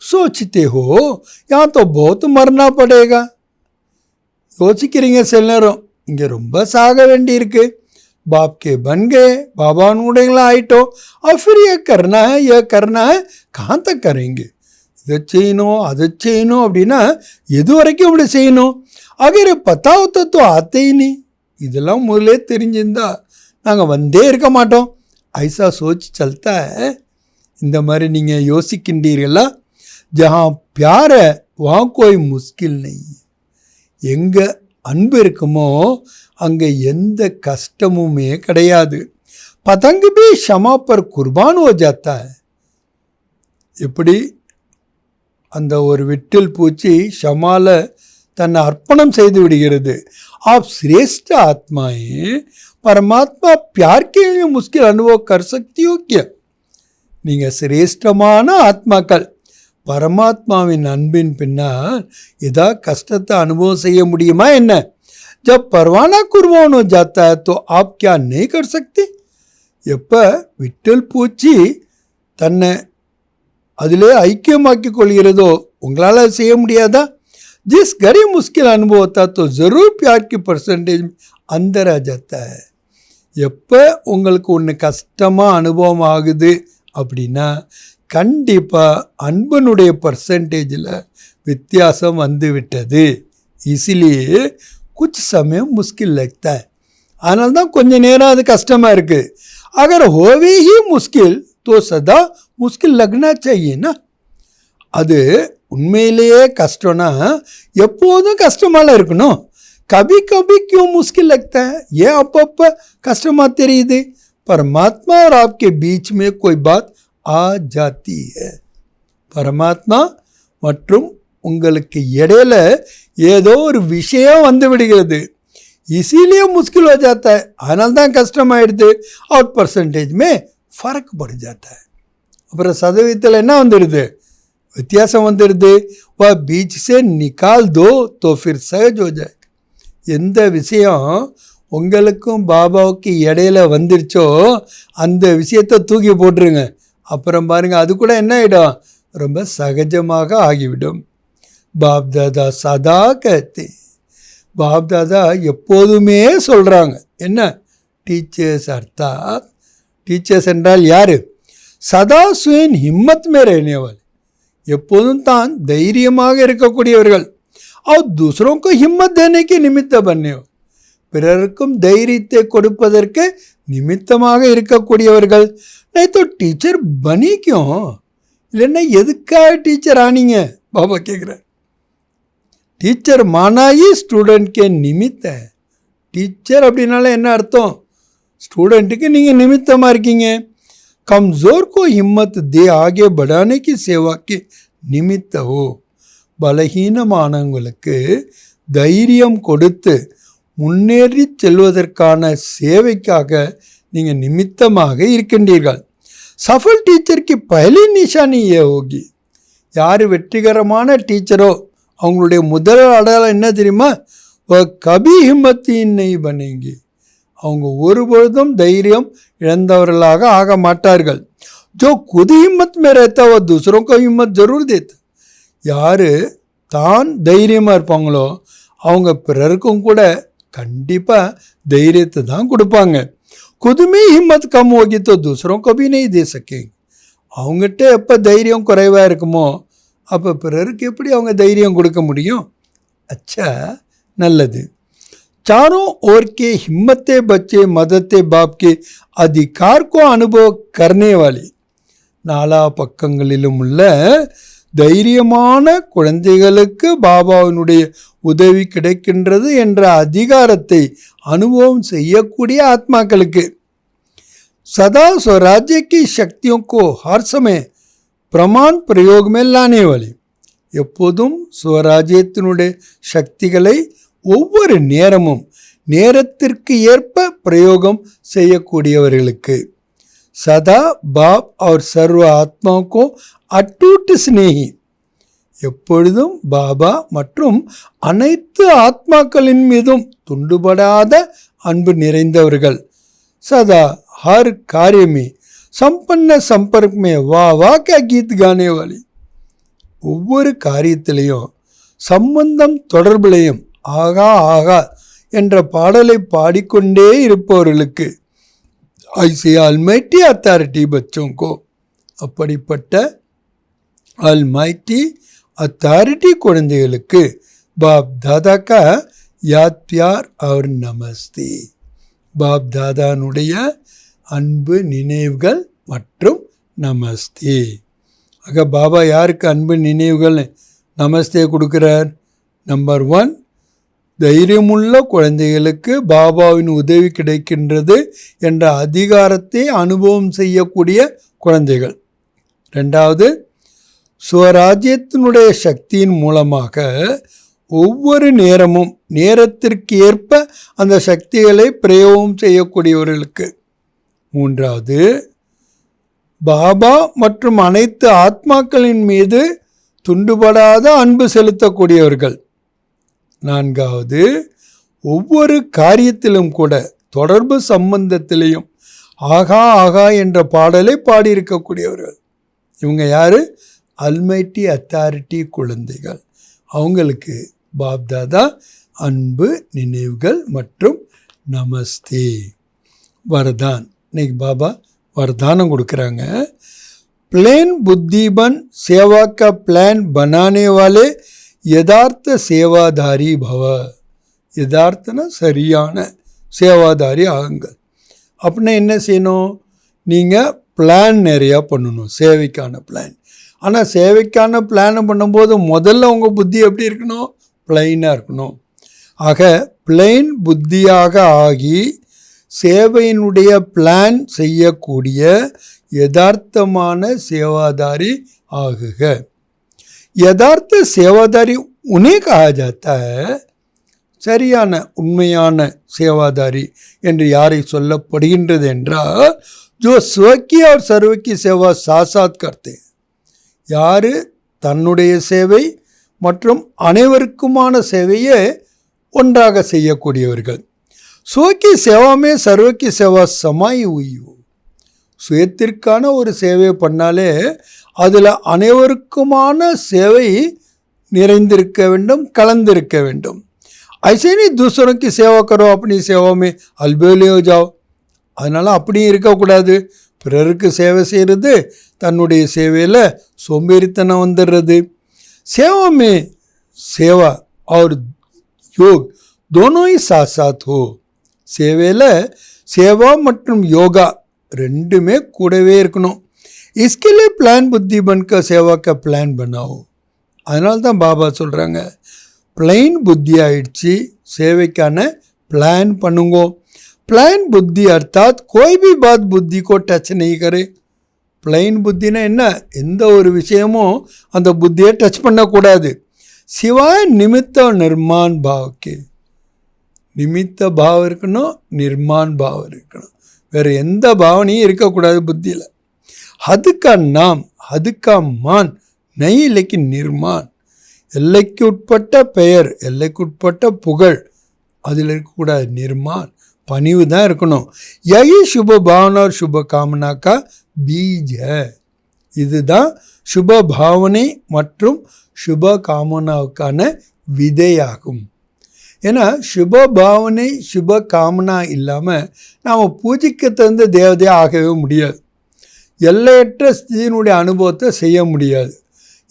सोचते हो या तो बहुत मरना पड़ेगा. யோசிக்கிறீங்க சில நேரம், இங்கே ரொம்ப சாக வேண்டியிருக்கு. बाप के बन गए, பாபானுடையங்களா ஆயிட்டோம். और फिर ये करना है ये करना है, कहाँ तक करेंगे? இதை செய்யணும் அதை செய்யணும் அப்படின்னா எது வரைக்கும் இப்படி செய்யணும்? अगर पता होता तो आते ही नहीं. இதெல்லாம் முதலே தெரிஞ்சிருந்தா நாங்கள் வந்தே இருக்க மாட்டோம். ஐசா சோச் சல்தா है. இந்த மாதிரி நீங்கள் யோசிக்கின்றீர்களா? ஜஹா பியார வா கோய் முஸ்கில் நெய். எங்கே அன்பு இருக்குமோ அங்கே எந்த கஷ்டமுமே கிடையாது. பதங்க பி ஷமா பர் குர்பான் ஹோ ஜாத்தா है. எப்படி அந்த ஒரு விட்டில் பூச்சி ஷமால தன்னை அர்ப்பணம் செய்து விடுகிறது. ஆப் சிரேஷ்ட ஆத்மாயே பரமாத்மா பியார் கே முஸ்கில் அனுபவ கர் சக்தி ஹோ கியா. நீங்கள் சிரேஷ்டமான ஆத்மாக்கள், பரமாத்மாவின் அன்பின் பின்னால் ஏதா கஷ்டத்தை அனுபவம் செய்ய முடியுமா என்ன? जब परवाना कुर्बान हो जाता है तो आप क्या नहीं कर सकते. எப்போ விட்டல் பூச்சி தன்னை அதிலே ஐக்கியமாக்கி கொள்கிறதோ உங்களால் செய்ய முடியாதா? जिस घड़ी मुश्किल अनुभव होता तो ज़रूर प्यार की परसेंटेज अंदर आ जाता है. எப்போ உங்களுக்கு ஒன்று கஷ்டமாக அனுபவம் ஆகுது அப்படின்னா கண்டிப்பாக அன்பனுடைய பர்சன்டேஜில் வித்தியாசம் வந்து விட்டது. இசிலியே कुछ समय मुश्किल लगता है. அதனால தான் கொஞ்ச நேரம் அது கஷ்டமாக இருக்குது. अगर होवे ही मुश्किल तो सदा मुश्किल लगना चाहिए ना. அது உண்மையிலேயே கஷ்டம்னா எப்போதும் கஷ்டமால இருக்கணும். कभी कभी क्यों मुश्किल लगता है? ஏன் அப்பப்போ கஷ்டமாக தெரியுது? परमात्मा और आपके बीच में कोई बात आ जाती है. பரமாத்மா மற்றும் உங்களுக்கு இடையில ஏதோ ஒரு விஷயம் வந்து விடுகிறது. इसीलिए मुश्किल हो जाता है. அதனால தான் கஷ்டமாயிடுது. और परसेंटेज में फर्क बढ़ जाता है. அப்புறம் சதவீதத்தில் என்ன வந்துடுது? வித்தியாசம் வந்துடுது. वह बीच से निकाल दो तो फिर सहज हो जाए. எந்த விஷயம் உங்களுக்கும் பாபாவுக்கு இடையில வந்துருச்சோ அந்த விஷயத்தை தூக்கி போட்டுருங்க. அப்புறம் பாருங்கள், அது கூட என்ன ஆகிடும்? ரொம்ப சகஜமாக ஆகிவிடும். பாப் தாதா சதா கத்தே. பாப் தாதா எப்போதுமே சொல்கிறாங்க என்ன? டீச்சர்ஸ் அர்த்தாத் டீச்சர்ஸ் என்றால் யார்? சதா சுயன் ஹிம்மத் மே रहने वाले, எப்போதும் தான் தைரியமாக இருக்கக்கூடியவர்கள். और दूसरों को हिम्मत देने के निमित्त बनने, பிறருக்கும் தைரியத்தை கொடுப்பதற்கு நிமித்தமாக இருக்கக்கூடியவர்கள். नहीं तो टीचर बनी क्यों? இல்லைன்னா எதுக்காக டீச்சர் ஆனீங்க? பாபா கேட்குறார். டீச்சர் மானாயி ஸ்டூடெண்ட் கே நிமித்த. டீச்சர் அப்படின்னால என்ன அர்த்தம்? ஸ்டூடெண்ட்டுக்கு நீங்கள் நிமித்தமாக இருக்கீங்க. कमज़ोर को हिम्मत दे आगे बढ़ाने की सेवा के निमित्त हो, பலகீனமானவங்களுக்கு தைரியம் கொடுத்து முன்னேறி செல்வதற்கான சேவைக்காக நீங்கள் நிமித்தமாக இருக்கின்றீர்கள். சஃபல் டீச்சருக்கு பஹலி நிஷானி ஏ ஹோகி, யார் வெற்றிகரமான டீச்சரோ அவங்களுடைய முதல் அடையாளம் என்ன தெரியுமா? கபி ஹிம்மத்தின் நெய் பனேங்கி, அவங்க ஒருபொழுதும் தைரியம் இழந்தவர்களாக ஆக மாட்டார்கள். ஜோ குது ஹிம்மத் மே रहता वो दूसरों को हिम्मत जरूर देता, யார் தான் தைரியமாக இருப்பாங்களோ அவங்க பிறருக்கும் கூட கண்டிப்பாக தைரியத்தை தான் கொடுப்பாங்க. खुदமே ஹிம்மத் கம் होगी तो दूसरों को भी नहीं दे सकेंगे, அவங்ககிட்ட எப்போ தைரியம் குறைவாக இருக்குமோ அப்போ பிறருக்கு எப்படி அவங்க தைரியம் கொடுக்க முடியும்? அச்சா, நல்லது. चारों ओर के हिम्मते बच्चे मदते बाप के अधिकार को अनुभव करने वाले, நாலா பக்கங்களிலும் உள்ள தைரியமான குழந்தைகளுக்கு பாபாவினுடைய உதவி கிடைக்கின்றது என்ற அதிகாரத்தை அனுபவம் செய்யக்கூடிய ஆத்மாக்களுக்கு सदा स्वराज्य की शक्तियों को हर समय प्रमाण प्रयोग में लाने वाले, எப்போதும் சுவராஜ்யத்தினுடைய சக்திகளை ஒவ்வொரு நேரமும் நேரத்திற்கு ஏற்ப பிரயோகம் செய்யக்கூடியவர்களுக்கு சதா பாப் और सर्व आत्माओं को अटूट स्नेही, எப்பொழுதும் பாபா மற்றும் அனைத்து ஆத்மாக்களின் மீதும் துண்டுபடாத அன்பு நிறைந்தவர்கள். சதா हर कार्य में संपन्न संपर्क में वाह वाह क्या गीत गाने वाली, ஒவ்வொரு காரியத்திலையும் சம்பந்தம் தொடர்பிலையும் ஆகா ஆகா என்ற பாடலை பாடிக்கொண்டே இருப்பவர்களுக்கு ஐசி அல்மைட்டி அத்தாரிட்டி பச்சோங்கோ, அப்படிப்பட்ட அல்மைட்டி அத்தாரிட்டி குழந்தைகளுக்கு பாப் தாதா கா யாத் பியார் அவர் நமஸ்தே, பாப் தாதானுடைய அன்பு நினைவுகள் மற்றும் நமஸ்தே. ஆக பாபா யாருக்கு அன்பு நினைவுகள் நமஸ்தே கொடுக்குறார்? நம்பர் 1, தைரியமுள்ள குழந்தைகளுக்கு பாபாவின் உதவி கிடைக்கின்றது என்ற அதிகாரத்தை அனுபவம் செய்யக்கூடிய குழந்தைகள். 2வது, சுவராஜ்யத்தினுடைய சக்தியின் மூலமாக ஒவ்வொரு நேரமும் நேரத்திற்கு ஏற்ப அந்த சக்திகளை பிரயோகம் செய்யக்கூடியவர்களுக்கு. 3வது, பாபா மற்றும் அனைத்து ஆத்மாக்களின் மீது துண்டுபடாத அன்பு செலுத்தக்கூடியவர்கள். 4வது, ஒவ்வொரு காரியத்திலும் கூட தொடர்பு சம்பந்தத்திலையும் ஆகா ஆகா என்ற பாடலை பாடியிருக்கக்கூடியவர்கள். இவங்க யார்? அல்மைட்டி அத்தாரிட்டி குழந்தைகள். அவங்களுக்கு பாப்தாதா அன்பு நினைவுகள் மற்றும் நமஸ்தே. வரதான், இன்னைக்கு பாபா வரதானம் கொடுக்குறாங்க. प्लेन बुद्धिबन सेवा का प्लान बनाने वाले यथार्थ सेवाधारी भव, யதார்த்தனா சரியான சேவாதாரி ஆகுங்கள். அப்படின்னா என்ன செய்யணும்? நீங்கள் பிளான் நிறையா பண்ணணும், சேவைக்கான பிளான். ஆனால் சேவைக்கான பிளான் பண்ணும்போது முதல்ல உங்கள் புத்தி எப்படி இருக்கணும்? பிளைனாக இருக்கணும். ஆக பிளைன் புத்தியாக ஆகி சேவையினுடைய பிளான் செய்யக்கூடிய யதார்த்தமான சேவாதாரி ஆகுக. யதார்த்த சேவாதாரி உனே கஹா ஜாத்தா ஹை, சரியான உண்மையான சேவாதாரி என்று யாரை சொல்லப்படுகின்றது என்றால், ஜோ ஸ்வக்கி और सर्व की सेवा साथ साथ करते, யார் தன்னுடைய சேவை மற்றும் அனைவருக்குமான சேவையை ஒன்றாக செய்யக்கூடியவர்கள். ஸ்வக்கி சேவாமே சர்வக்கி சேவா சமாய் உய்யோ, சுயத்திற்கான ஒரு சேவை பண்ணாலே அதில் அனைவருக்குமான சேவை நிறைந்திருக்க வேண்டும், கலந்திருக்க வேண்டும். ऐसे नहीं दूसरों की सेवा करो, अपनी सेवा में अलबेले हो जाओ. அதனால் அப்படியும் இருக்கக்கூடாது. பிறருக்கு சேவை செய்கிறது, தன்னுடைய சேவையில் சோம்பேறித்தனம் வந்துடுறது. सेवा में सेवा और योग दोनों ही साथ साथ हो. சேவையில் சேவா மற்றும் யோகா ரெண்டுமே கூடவே இருக்கணும். इसके लिए प्लान बुद्धि बनकर सेवा का प्लान बनाओ. அதனால தான் பாபா சொல்கிறாங்க, பிளைன் புத்தி ஆயிடுச்சு, சேவைக்கான प्लान பண்ணுங்கோ. प्लान बुद्धि अर्थात कोई भी बात बुद्धि को टच नहीं करे. प्लेन புத்தினா என்ன? எந்த ஒரு விஷயமும் அந்த புத்தியை டச் பண்ணக்கூடாது. சிவாய நிமித்த நிர்மான் பாவக்கு, நிமித்த பாவம் இருக்கணும், நிர்மான் பாவம் இருக்கணும். வேறு எந்த பாவனையும் இருக்கக்கூடாது புத்தியில். அதுக்கா நாம் அதுக்கா மான் நெய் இல்லைக்கு நிர்மான், எல்லைக்கு உட்பட்ட பெயர், எல்லைக்கு உட்பட்ட புகழ் அதில் இருக்கக்கூடாது. நிர்மான் பணிவு தான் இருக்கணும். யகி சுப பாவனா और शुभ कामना का बीज है. இதுதான் சுப பாவனை மற்றும் சுப காமனாவுக்கான விதையாகும். ஏன்னா சுப பாவனை சுப காமனா இல்லாமல் நாம் பூஜைக்கு தகுந்த தேவதையாக ஆகவே முடியாது. எல்லையற்ற ஸ்திதியினுடைய அனுபவத்தை செய்ய முடியாது.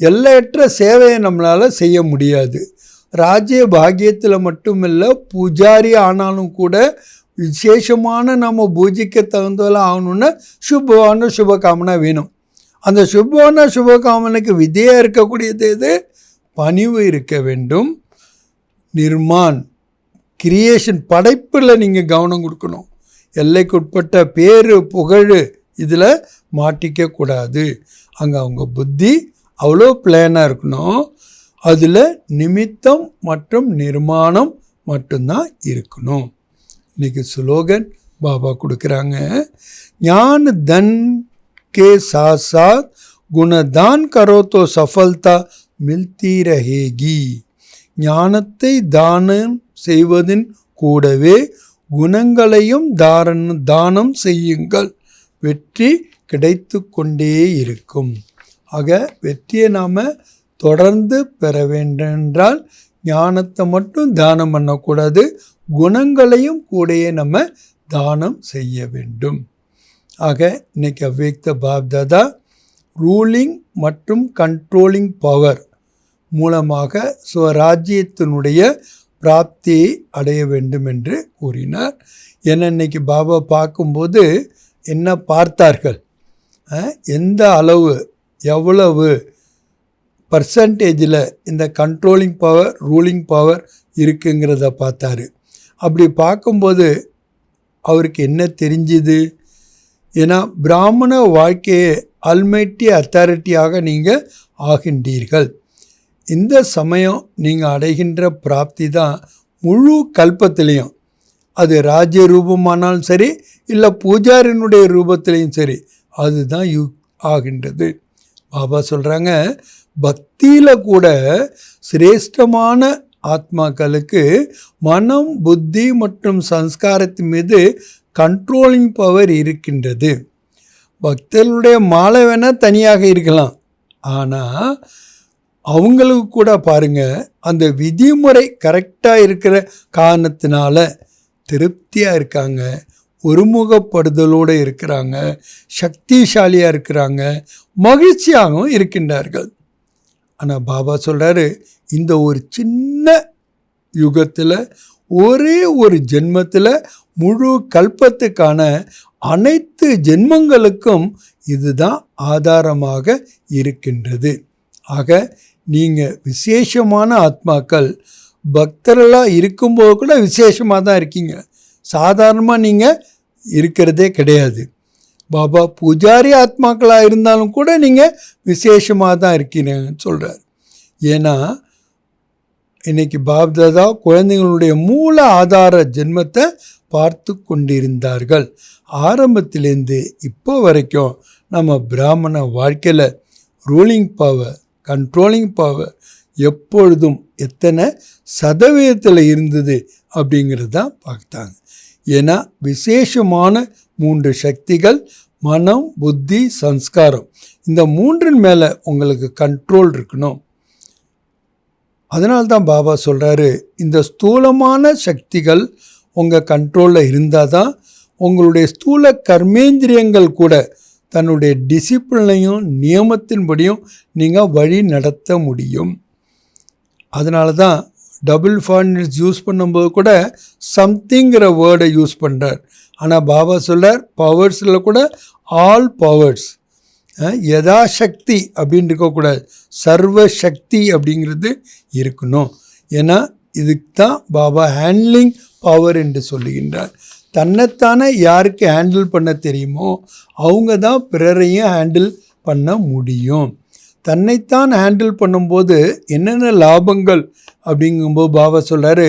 எல்லையற்ற சேவையை நம்மளால் செய்ய முடியாது. ராஜ்ய பாக்கியத்தில் மட்டுமில்லை, பூஜாரி ஆனாலும் கூட விசேஷமான நம்ம பூஜைக்கு தகுந்தவெல்லாம் ஆகணுன்னா சுபவான சுபகாமனா வேணும். அந்த சுபவான சுபகாமனுக்கு விதையாக இருக்கக்கூடியது எது? பணிவு இருக்க வேண்டும். நிர்மான் கிரியேஷன், படைப்பில் நீங்கள் கவனம் கொடுக்கணும். எல்லைக்குட்பட்ட பேர் புகழ் இதில் மாட்டிக்கக்கூடாது. அங்கே அவங்க புத்தி அவ்வளோ பிளானாக இருக்கணும். அதில் நிமித்தம் மற்றும் நிர்மாணம் மட்டும்தான் இருக்கணும். இன்றைக்கி ஸ்லோகன் பாபா கொடுக்குறாங்க, ஞான் தன் के साथ साथ गुणदान करो तो सफलता मिलती रहेगी. ஞானத்தை தானம் செய்வதின் கூடவே குணங்களையும் தானம் செய்யுங்கள், வெற்றி கிடைத்து கொண்டே இருக்கும். ஆக வெற்றியை நாம் தொடர்ந்து பெற வேண்டென்றால் ஞானத்தை மட்டும் தானம் பண்ணக்கூடாது, குணங்களையும் கூடயே நம்ம தானம் செய்ய வேண்டும். ஆக இன்னைக்கு அவ்வியக்த பாப்தாதா ரூலிங் மற்றும் கண்ட்ரோலிங் பவர் மூலமாக ஸ்வராஜ்யத்தினுடைய பிராப்தியை அடைய வேண்டும் என்று கூறினார். ஏன்னா இன்னைக்கு பாபா பார்க்கும்போது என்ன பார்த்தார்கள், எந்த அளவு எவ்வளவு பர்சன்டேஜில் இந்த கண்ட்ரோலிங் பவர் ரூலிங் பவர் இருக்குங்கிறத பார்த்தாரு. அப்படி பார்க்கும்போது அவருக்கு என்ன தெரிஞ்சுது? ஏன்னா பிராமண வாழ்க்கையை அல்மைட்டி அத்தாரிட்டியாக நீங்கள் ஆகின்றீர்கள். இந்த சமயம் நீங்கள் அடைகின்ற பிராப்தி தான் முழு கல்பத்திலையும், அது ராஜ்ய ரூபமானாலும் சரி இல்லை பூஜாரினுடைய ரூபத்திலையும் சரி, அதுதான் ஆகின்றது. பாபா சொல்கிறாங்க, பக்தியில் கூட சிரேஷ்டமான ஆத்மாக்களுக்கு மனம் புத்தி மற்றும் சம்ஸ்காரத்தின் மீது கண்ட்ரோலிங் பவர் இருக்கின்றது. பக்தர்களுடைய மாலை வேணால் தனியாக இருக்கலாம், ஆனால் அவங்களுக்கு கூட பாருங்கள் அந்த விதிமுறை கரெக்டாக இருக்கிற காரணத்தினால திருப்தியாக இருக்காங்க, ஒருமுகப்படுதலோடு இருக்கிறாங்க, சக்திசாலியாக இருக்கிறாங்க, மகிழ்ச்சியாகவும் இருக்கின்றார்கள். ஆனால் பாபா சொல்கிறாரு, இந்த ஒரு சின்ன யுகத்தில் ஒரே ஒரு ஜென்மத்தில் முழு கல்பத்துக்கான அனைத்து ஜென்மங்களுக்கும் இதுதான் ஆதாரமாக இருக்கின்றது. ஆக நீங்கள் விசேஷமான ஆத்மாக்கள், பக்தர்களாக இருக்கும்போது கூட விசேஷமாக தான் இருக்கீங்க, சாதாரணமாக நீங்கள் இருக்கிறதே கிடையாது. பாபா பூஜாரி ஆத்மாக்களாக இருந்தாலும் கூட நீங்கள் விசேஷமாக தான் இருக்கீங்கன்னு சொல்கிறார். ஏன்னா இன்றைக்கி பாப்தாதா குழந்தைங்களுடைய மூல ஆதார ஜென்மத்தை பார்த்து கொண்டிருந்தார்கள். ஆரம்பத்திலேருந்து இப்போ வரைக்கும் நம்ம பிராமண வாழ்க்கையில் ரூலிங் பவர் கண்ட்ரோலிங் பவர் எப்பொழுதும் எத்தனை சதவீதத்தில் இருந்தது அப்படிங்கிறது தான் பார்த்தாங்க. ஏன்னா விசேஷமான 3 சக்திகள், மனம் புத்தி சம்ஸ்காரம், இந்த 3 மேலே உங்களுக்கு கண்ட்ரோல் இருக்கணும். அதனால்தான் பாபா சொல்கிறாரு, இந்த ஸ்தூலமான சக்திகள் உங்கள் கண்ட்ரோலில் இருந்தால் தான் உங்களுடைய ஸ்தூல கர்மேந்திரியங்கள் கூட தன்னுடைய டிசிப்ளினையும் நியமத்தின்படியும் நீங்கள் வழி நடத்த முடியும். அதனால தான் டபுள் ஃபார்னிட்ஸ் யூஸ் பண்ணும்போது கூட சம்திங்கிற வேர்டை யூஸ் பண்ணுறார். ஆனால் பாபா சொல்கிறார் பவர்ஸில் கூட ஆல் பவர்ஸ், யதாசக்தி அப்படின்னு இருக்கக்கூடாது, சர்வ சக்தி அப்படிங்கிறது இருக்கணும். ஏன்னா இதுக்கு தான் பாபா ஹேண்ட்லிங் பவர் என்று சொல்லுகின்றார். தன்னைத்தானே யாருக்கு ஹேண்டில் பண்ண தெரியுமோ அவங்க தான் பிறரையும் ஹேண்டில் பண்ண முடியும். தன்னைத்தான் ஹேண்டில் பண்ணும்போது என்னென்ன லாபங்கள் அப்படிங்கும்போது பாபா சொல்கிறாரு,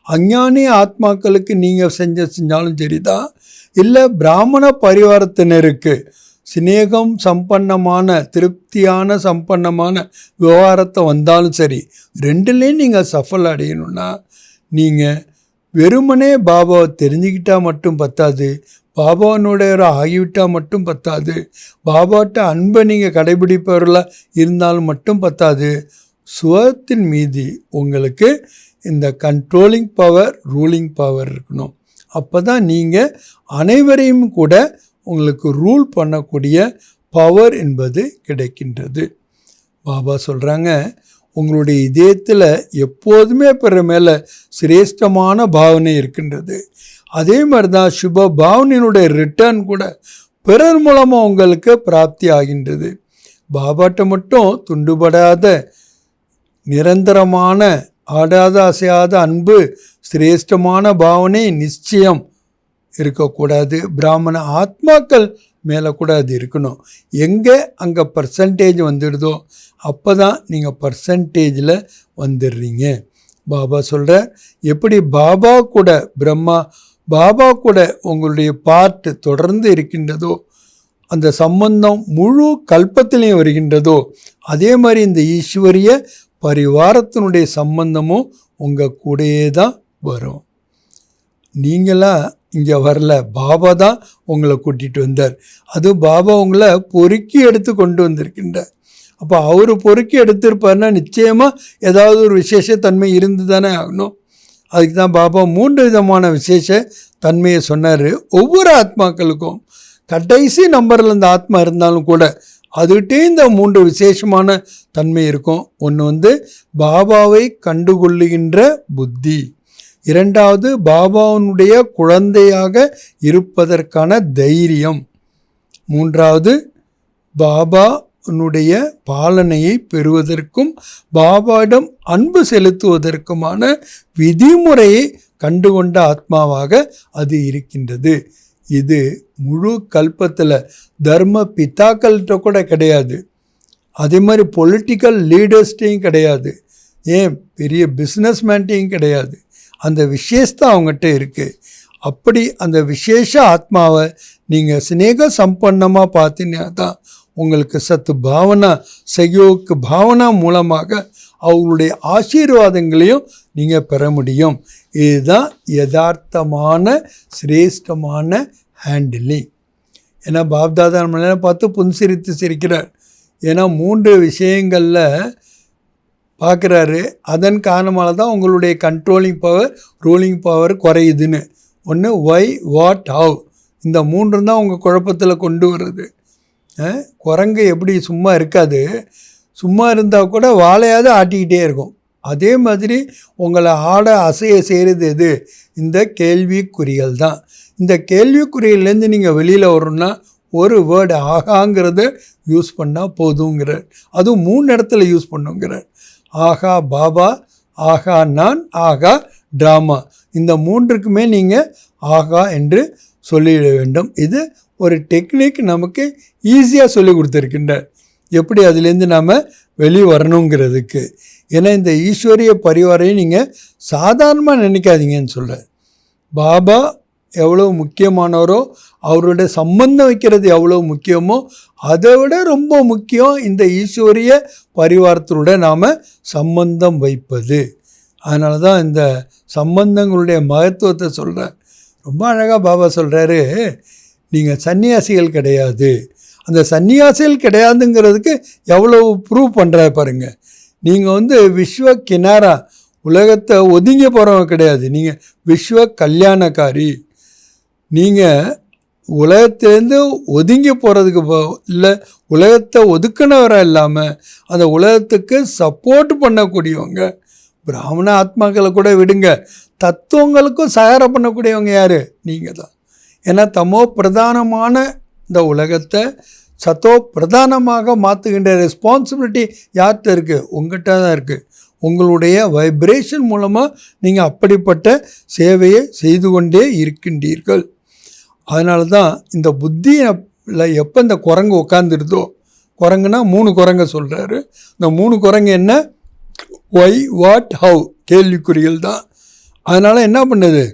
அஞ்ஞானி ஆத்மாக்களுக்கு நீங்கள் செஞ்சாலும் சரிதான், இல்லை பிராமண பரிவாரத்தினருக்கு சிநேகம் சம்பன்னமான திருப்தியான சம்பன்னமான விவகாரத்தை வந்தாலும் சரி, ரெண்டுலேயும் நீங்கள் சஃபல் அடையணும்னா நீங்கள் வெறுமனே பாபாவை தெரிஞ்சுக்கிட்டால் மட்டும் பத்தாது, பாபாவினுடைய ஆகிவிட்டால் மட்டும் பத்தாது, பாபாட்ட அன்பை நீங்கள் கடைபிடிப்பவர்களாக இருந்தாலும் மட்டும் பத்தாது, சுகத்தின் மீது உங்களுக்கு இந்த கண்ட்ரோலிங் பவர், ரூலிங் பவர் இருக்கணும். அப்போ தான் நீங்கள் அனைவரையும் கூட உங்களுக்கு ரூல் பண்ணக்கூடிய பவர் என்பது கிடைக்கின்றது. பாபா சொல்கிறாங்க, உங்களுடைய இதயத்தில் எப்போதுமே பிற மேலே சிரேஷ்டமான பாவனை இருக்கின்றது. அதே மாதிரி தான் சுப பாவனையினுடைய ரிட்டர்ன் கூட பிறர் மூலமாக உங்களுக்கு பிராப்தி ஆகின்றது. பாபாட்ட மட்டும் துண்டுபடாத நிரந்தரமான ஆடாத அசையாத அன்பு, சிரேஷ்டமான பாவனை நிச்சயம் இருக்கக்கூடாது. பிராமண ஆத்மாக்கள் மேலே கூட அது இருக்கணும். எங்கே அங்கே பர்சன்டேஜ் வந்துடுதோ அப்போ தான் நீங்கள் பர்சன்டேஜில் வந்துடுறீங்க. பாபா சொல்கிற எப்படி பாபா கூட பாபா கூட உங்களுடைய பார்ட் தொடர்ந்து இருக்கின்றதோ, அந்த சம்பந்தம் முழு கல்பத்திலையும் வருகின்றதோ, அதே மாதிரி இந்த ஈஸ்வரிய பரிவாரத்தினுடைய சம்பந்தமும் உங்கள் கூடயே தான் வரும். நீங்களாம் இங்கே வரல, பாபா தான் உங்களை கூட்டிகிட்டு வந்தார். அது பாபா உங்களை பொறுக்கி எடுத்து கொண்டு வந்திருக்கின்றார். அப்போ அவர் பொறுக்கி எடுத்திருப்பார்னா நிச்சயமாக ஏதாவது ஒரு விசேஷ தன்மை இருந்து தானே ஆகணும். அதுக்கு தான் பாபா 3 விதமான விசேஷ தன்மையை சொன்னார். ஒவ்வொரு ஆத்மாக்களுக்கும் கடைசி நம்பரில் இந்த ஆத்மா இருந்தாலும் கூட அதுகிட்டே இந்த 3 விசேஷமான தன்மை இருக்கும். ஒன்று பாபாவை கண்டுகொள்ளுகின்ற புத்தி, இரண்டாவது பாபாவுடைய குழந்தையாக இருப்பதற்கான தைரியம், மூன்றாவது பாபாவுடைய பாலனையை பெறுவதற்கும் பாபாவிடம் அன்பு செலுத்துவதற்குமான விதிமுறையை கண்டுகொண்ட ஆத்மாவாக அது இருக்கின்றது. இது முழு கல்பத்தில் தர்ம பிதாக்கள்கிட்ட கூட கிடையாது. அதே மாதிரி பொலிட்டிக்கல் லீடர்ஸ்டையும் கிடையாது, ஏன் பெரிய பிஸ்னஸ்மேன்ட்டையும் கிடையாது. அந்த விசேஷத்தை அவங்ககிட்ட இருக்குது. அப்படி அந்த விசேஷ ஆத்மாவை நீங்கள் சிநேக சம்பன்னமாக பார்த்தீங்கன்னா தான் உங்களுக்கு சத்து பாவனா சகயோக்கு பாவனா மூலமாக அவங்களுடைய ஆசீர்வாதங்களையும் நீங்கள் பெற முடியும். இதுதான் யதார்த்தமான சிரேஷ்டமான ஹேண்டிலிங். ஏன்னா பாப்தாதா நம்மள பார்த்து புன்சிரித்து சிரிக்கிறார். ஏன்னா 3 விஷயங்களில் பார்க்குறாரு. அதன் காரணமாக தான் உங்களுடைய கண்ட்ரோலிங் பவர், ரூலிங் பவர் குறையுதுன்னு. ஒன்று ஒய், வாட், ஹவ், இந்த 3 தான் உங்கள் குழப்பத்தில் கொண்டு வருது. குரங்கு எப்படி சும்மா இருக்காது, சும்மா இருந்தால் கூட வாழையாவது ஆட்டிக்கிட்டே இருக்கும். அதே மாதிரி உங்களை ஆட அசைய செய்கிறது எது? இந்த கேள்விக்குறிகள் தான். இந்த கேள்விக்குறிகள்லேருந்து நீங்கள் வெளியில் வரணும்னா ஒரு வேர்டு ஆகாங்கிறத யூஸ் பண்ணால் போதுங்கிறார். அதுவும் 3 இடத்துல யூஸ் பண்ணுங்கிறார். ஆகா பாபா, ஆகா நான், ஆகா ட்ராமா, இந்த 3க்குமே நீங்கள் ஆகா என்று சொல்லிட வேண்டும். இது ஒரு டெக்னிக் நமக்கு ஈஸியாக சொல்லி கொடுத்துருக்கின்றார், எப்படி அதுலேருந்து நாம் வெளியே வரணுங்கிறதுக்கு. ஏன்னா இந்த ஈஸ்வரிய பரிவாரையும் நீங்கள் சாதாரணமாக நினைக்காதீங்கன்னு சொல்கிறார். பாபா எவ்வளோ முக்கியமானவரோ, அவருடைய சம்பந்தம் வைக்கிறது எவ்வளோ முக்கியமோ அதை விட ரொம்ப முக்கியம் இந்த ஈஸ்வரிய பரிவாரத்தோட நாம் சம்பந்தம் வைப்பது. அதனால தான் இந்த சம்பந்தங்களுடைய மகத்துவத்தை சொல்கிறார். ரொம்ப அழகாக பாபா சொல்கிறாரு, நீங்கள் சன்னியாசிகள் கிடையாது. அந்த சன்னியாசிகள் கிடையாதுங்கிறதுக்கு எவ்வளோ ப்ரூவ் பண்ணுற பாருங்கள். நீங்கள் விஸ்வ கினாரா, உலகத்தை ஒதுங்கி போகிறவங்க கிடையாது. நீங்கள் விஸ்வ கல்யாணக்காரி. நீங்கள் உலகத்திலேருந்து ஒதுங்கி போகிறதுக்கு இல்லை, உலகத்தை ஒதுக்கினவராக இல்லாமல் அந்த உலகத்துக்கு சப்போர்ட் பண்ணக்கூடியவங்க. பிராமண ஆத்மாக்களை கூட விடுங்க, தத்துவங்களுக்கும் சகாரம் பண்ணக்கூடியவங்க யார்? நீங்கள் தான். ஏன்னா தமோ பிரதானமான இந்த உலகத்தை சத்தோ பிரதானமாக மாற்றுகின்ற ரெஸ்பான்சிபிலிட்டி யார்கிட்ட இருக்குது? உங்கள்கிட்ட தான் இருக்குது. உங்களுடைய வைப்ரேஷன் மூலமாக நீங்கள் அப்படிப்பட்ட சேவையை செய்து கொண்டே இருக்கின்றீர்கள். அதனால தான் இந்த புத்தியில் எப்போ இந்த குரங்கு உட்காந்துருதோ, குரங்குனா 3 குரங்கை சொல்கிறாரு. இந்த 3 குரங்கு என்ன? ஒய், வாட், ஹவ் கேள்விக்குறிகள் தான். அதனால் என்ன பண்ணுது?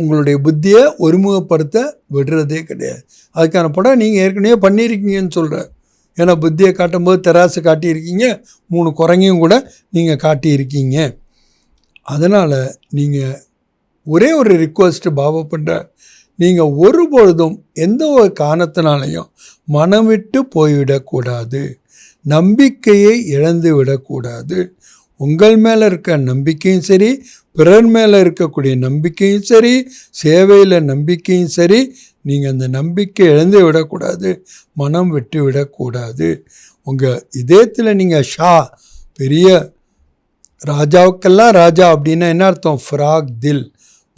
உங்களுடைய புத்தியை ஒருமுகப்படுத்த விடுறதே கிடையாது. அதுக்கான படம் நீங்கள் ஏற்கனவே பண்ணியிருக்கீங்கன்னு சொல்கிறேன். ஏன்னா புத்தியை காட்டும்போது தெராசு காட்டியிருக்கீங்க, 3 குரங்கையும் கூட நீங்கள் காட்டியிருக்கீங்க. அதனால் நீங்கள் ஒரே ஒரு ரிக்வஸ்ட்டு பாபா பண்ணுற, நீங்கள் ஒருபொழுதும் எந்த ஒரு காரணத்தினாலையும் மனம் விட்டு போய்விடக்கூடாது, நம்பிக்கையை இழந்து விடக்கூடாது. உங்கள் மேலே இருக்க நம்பிக்கையும் சரி, பிறர் மேலே இருக்கக்கூடிய நம்பிக்கையும் சரி, சேவையில் நம்பிக்கையும் சரி, நீங்கள் அந்த நம்பிக்கை இழந்து விடக்கூடாது, மனம் விட்டு விடக்கூடாது. உங்கள் இதயத்தில் நீங்கள் ஷா, பெரிய ராஜாவுக்கெல்லாம் ராஜா அப்படின்னா என்ன அர்த்தம்? ஃப்ராக் தில்,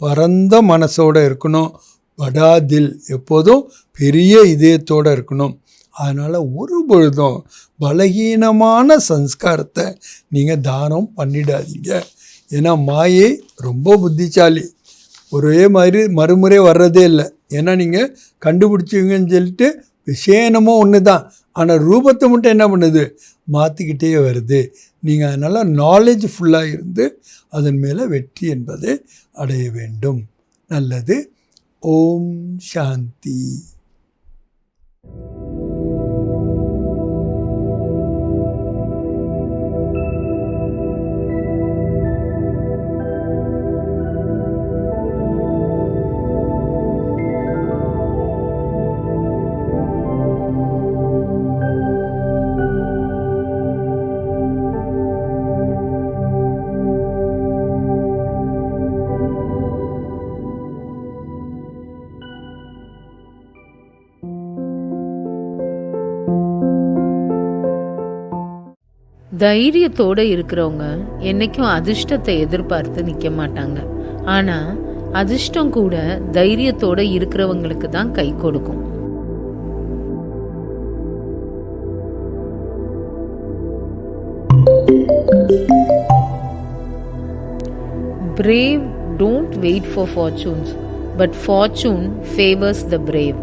பரந்த மனசோடு இருக்கணும். படா தில், எப்போதும் பெரிய இதயத்தோடு இருக்கணும். அதனால் ஒரு பொழுதும் பலகீனமான சம்ஸ்காரத்தை நீங்கள் தானம் பண்ணிடாதீங்க. ஏன்னா மாயை ரொம்ப புத்திசாலி, ஒரே மாதிரி மறுமுறை வர்றதே இல்லை. ஏன்னா நீங்கள் கண்டுபிடிச்சிங்கன்னு சொல்லிட்டு விஷயனமோ ஒன்று தான், ஆனால் ரூபத்தை மட்டும் என்ன பண்ணுது? மாற்றிக்கிட்டே வருது. நீங்கள் அதனால் நாலேஜ் ஃபுல்லாக இருந்து அதன் மேலே வெற்றி என்பதை அடைய வேண்டும். நல்லது. ஓம் சாந்தி. தைரியத்தோட இருக்கிறவங்க என்னைக்கும் அதிர்ஷ்டத்தை எதிர்பார்த்து நிக்க மாட்டாங்க. ஆனா அதிர்ஷ்டம் கூட தைரியத்தோட இருக்கிறவங்களுக்கு தான் கை கொடுக்கும். Brave don't wait for fortunes, but fortune favors the brave.